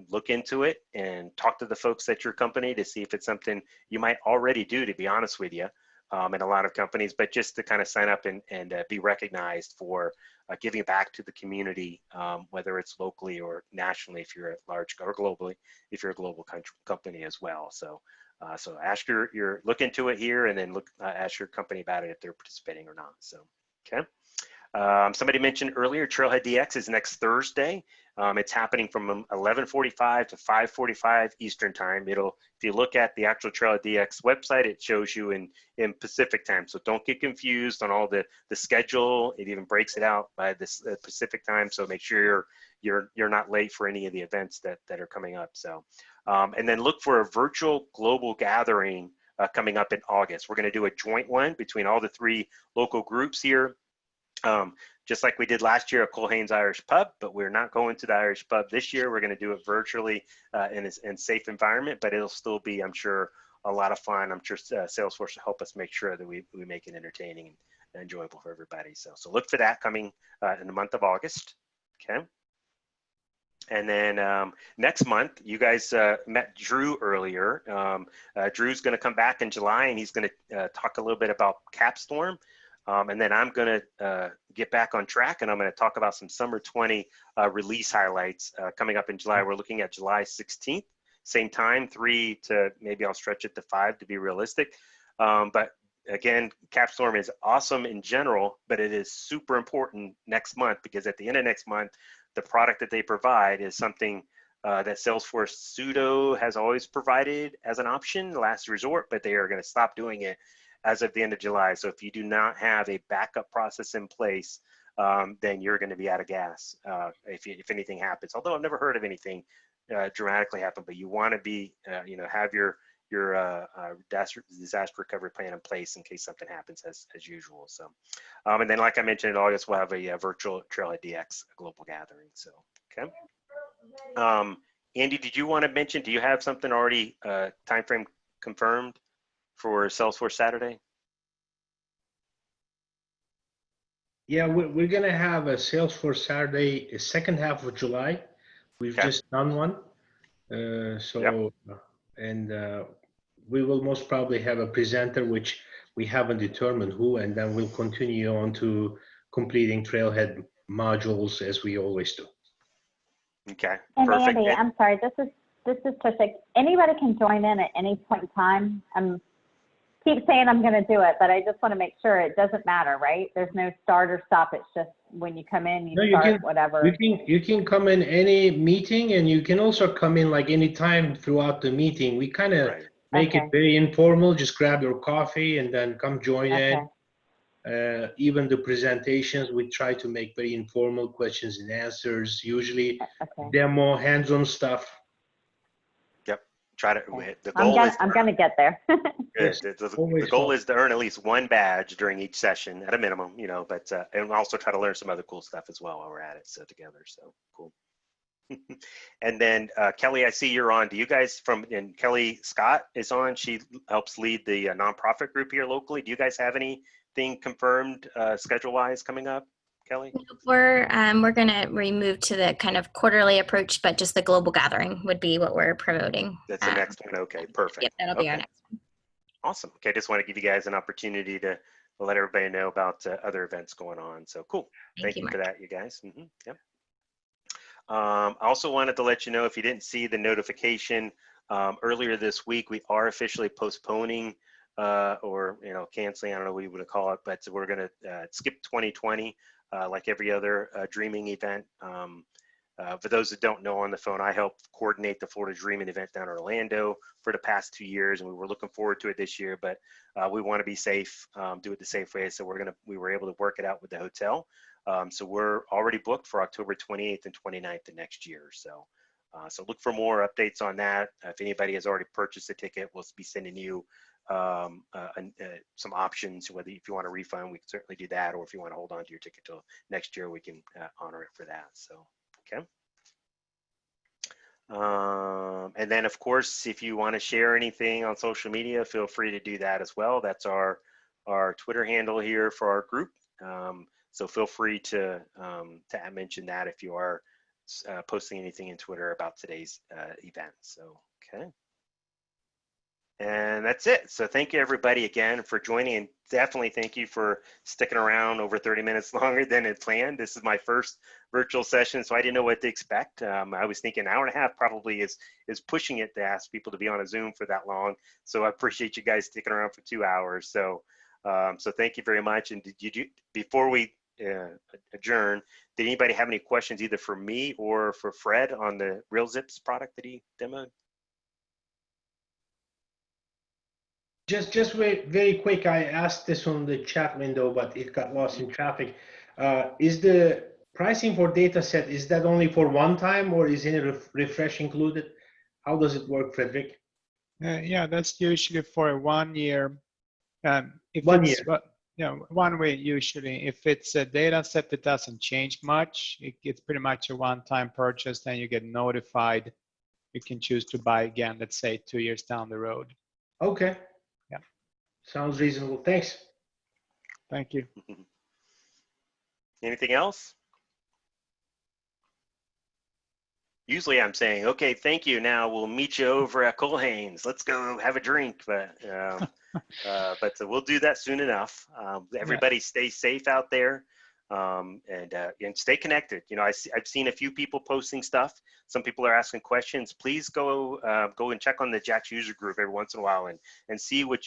look into it and talk to the folks at your company to see if it's something you might already do, to be honest with you. In a lot of companies, but just to kind of sign up and be recognized for giving back to the community, whether it's locally or nationally, if you're at large, or globally, if you're a global company as well. So, so ask look into it here, and then ask your company about it if they're participating or not. So, okay. Somebody mentioned earlier, Trailhead DX is next Thursday. It's happening from 11:45 to 5:45 Eastern time. If you look at the actual Trailhead DX website, it shows you in Pacific time. So don't get confused on all the schedule. It even breaks it out by this Pacific time. So make sure you're not late for any of the events that are coming up. So, and then look for a virtual global gathering coming up in August. We're going to do a joint one between all the 3 local groups here. Just like we did last year at Colhane's Irish Pub, but we're not going to the Irish Pub this year. We're going to do it virtually in a safe environment, but it'll still be, I'm sure, a lot of fun. I'm sure Salesforce will help us make sure that we make it entertaining and enjoyable for everybody. So look for that coming in the month of August. Okay. And then next month, you guys met Drew earlier. Drew's going to come back in July, and he's going to talk a little bit about Capstorm. And then I'm going to get back on track, and I'm going to talk about some Summer 20 release highlights coming up in July. We're looking at July 16th, same time, 3 to maybe I'll stretch it to 5 to be realistic. But again, Capstorm is awesome in general, but it is super important next month, because at the end of next month, the product that they provide is something that Salesforce Pseudo has always provided as an option, last resort, but they are going to stop doing it as of the end of July. So if you do not have a backup process in place, then you're going to be out of gas if anything happens. Although I've never heard of anything dramatically happen, but you want to be, have your disaster recovery plan in place in case something happens as usual. So, and then like I mentioned in August, we'll have a virtual Trailhead DX global gathering. So, okay. Andy, did you want to mention, do you have something already timeframe confirmed for Salesforce Saturday? Yeah, we're going to have a Salesforce Saturday, second half of July. We've just done one. We will most probably have a presenter, which we haven't determined who, and then we'll continue on to completing Trailhead modules as we always do. Okay, and perfect. Andy, I'm sorry, this is Tricia. Anybody can join in at any point in time. Keep saying I'm going to do it, but I just want to make sure it doesn't matter, right? There's no start or stop. It's just when you come in, you start whatever. You can come in any meeting, and you can also come in like any time throughout the meeting. We kind of make it very informal. Just grab your coffee and then come join in. Even the presentations, we try to make very informal questions and answers, usually demo, hands-on stuff. Yep. Try to, the goal is, I'm going to get there. The goal is to earn at least one badge during each session at a minimum, you know, but, and also try to learn some other cool stuff as well while we're at it. So together, so cool. And then Kelly, I see you're on. Do you guys and Kelly Scott is on. She helps lead the nonprofit group here locally. Do you guys have anything confirmed schedule-wise coming up, Kelly? We're going to remove to the kind of quarterly approach, but just the global gathering would be what we're promoting. That's the next one. Okay, perfect. Yep, that'll be our next one. Awesome. Okay, I just want to give you guys an opportunity to let everybody know about other events going on. So cool. Thank you for that, you guys. Yep. I also wanted to let you know, if you didn't see the notification earlier this week, we are officially postponing or canceling, I don't know what you would call it, but we're going to skip 2020 like every other dreaming event. For those that don't know on the phone, I helped coordinate the Florida Dreaming event down in Orlando for the past 2 years, and we were looking forward to it this year, but we want to be safe, do it the safe way. So we were able to work it out with the hotel. So we're already booked for October 28th and 29th of next year. So look for more updates on that. If anybody has already purchased a ticket, we'll be sending you some options. Whether if you want a refund, we can certainly do that, or if you want to hold on to your ticket till next year, we can honor it for that. So, okay. And then, of course, if you want to share anything on social media, feel free to do that as well. That's our Twitter handle here for our group. So feel free to mention that if you are posting anything in Twitter about today's event. So, okay. And that's it. So thank you everybody again for joining, and definitely thank you for sticking around over 30 minutes longer than it planned. This is my first virtual session, so I didn't know what to expect. I was thinking an hour and a half probably is pushing it to ask people to be on a Zoom for that long. So I appreciate you guys sticking around for 2 hours. So so thank you very much. And before we adjourn, did anybody have any questions either for me or for Fred on the RealZips product that he demoed? Just very quick, I asked this on the chat window, but it got lost in traffic. Is the pricing for data set, is that only for one time, or is any refresh included? How does it work, Frederick? Yeah, that's usually for 1 year. If 1 it's, year. Yeah, 1 way usually. If it's a data set that doesn't change much, it's pretty much a one-time purchase, then you get notified. You can choose to buy again, let's say 2 years down the road. Okay. Yeah. Sounds reasonable. Thanks. Thank you. Anything else? Usually I'm saying, okay, thank you. Now we'll meet you over at Culhane's. Let's go have a drink. But we'll do that soon enough. Everybody stay safe out there, and stay connected. You know, I've seen a few people posting stuff. Some people are asking questions. Please go and check on the Jax user group every once in a while and see what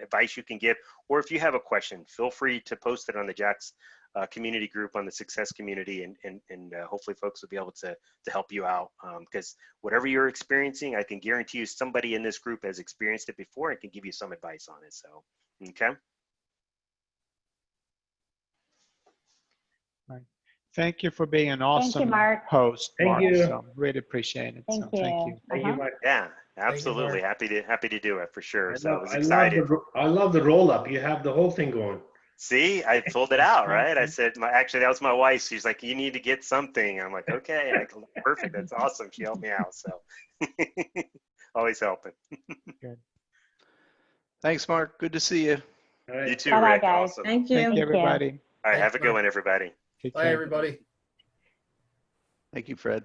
advice you can give. Or if you have a question, feel free to post it on the Jax community group on the success community, and hopefully folks will be able to help you out, because whatever you're experiencing, I can guarantee you somebody in this group has experienced it before and can give you some advice on it. So, okay. Right. Thank you for being an awesome Mark. host. Thank Mark. you. So really appreciate it. Thank so you. Thank you. Thank you, Mike. Yeah, absolutely. Happy to do it for sure. So I was I excited. love the roll up. You have the whole thing going. See, I pulled it out, right? I said, actually, that was my wife. She's like, you need to get something. I'm like, okay, perfect. That's awesome. She helped me out. So always helping. Good. Thanks, Mark. Good to see you. You too, Bye-bye, Rick. guys. Awesome. Thank you. Thank you, everybody. All right, have a good one, everybody. Take Bye, care. everybody. Thank you, Fred.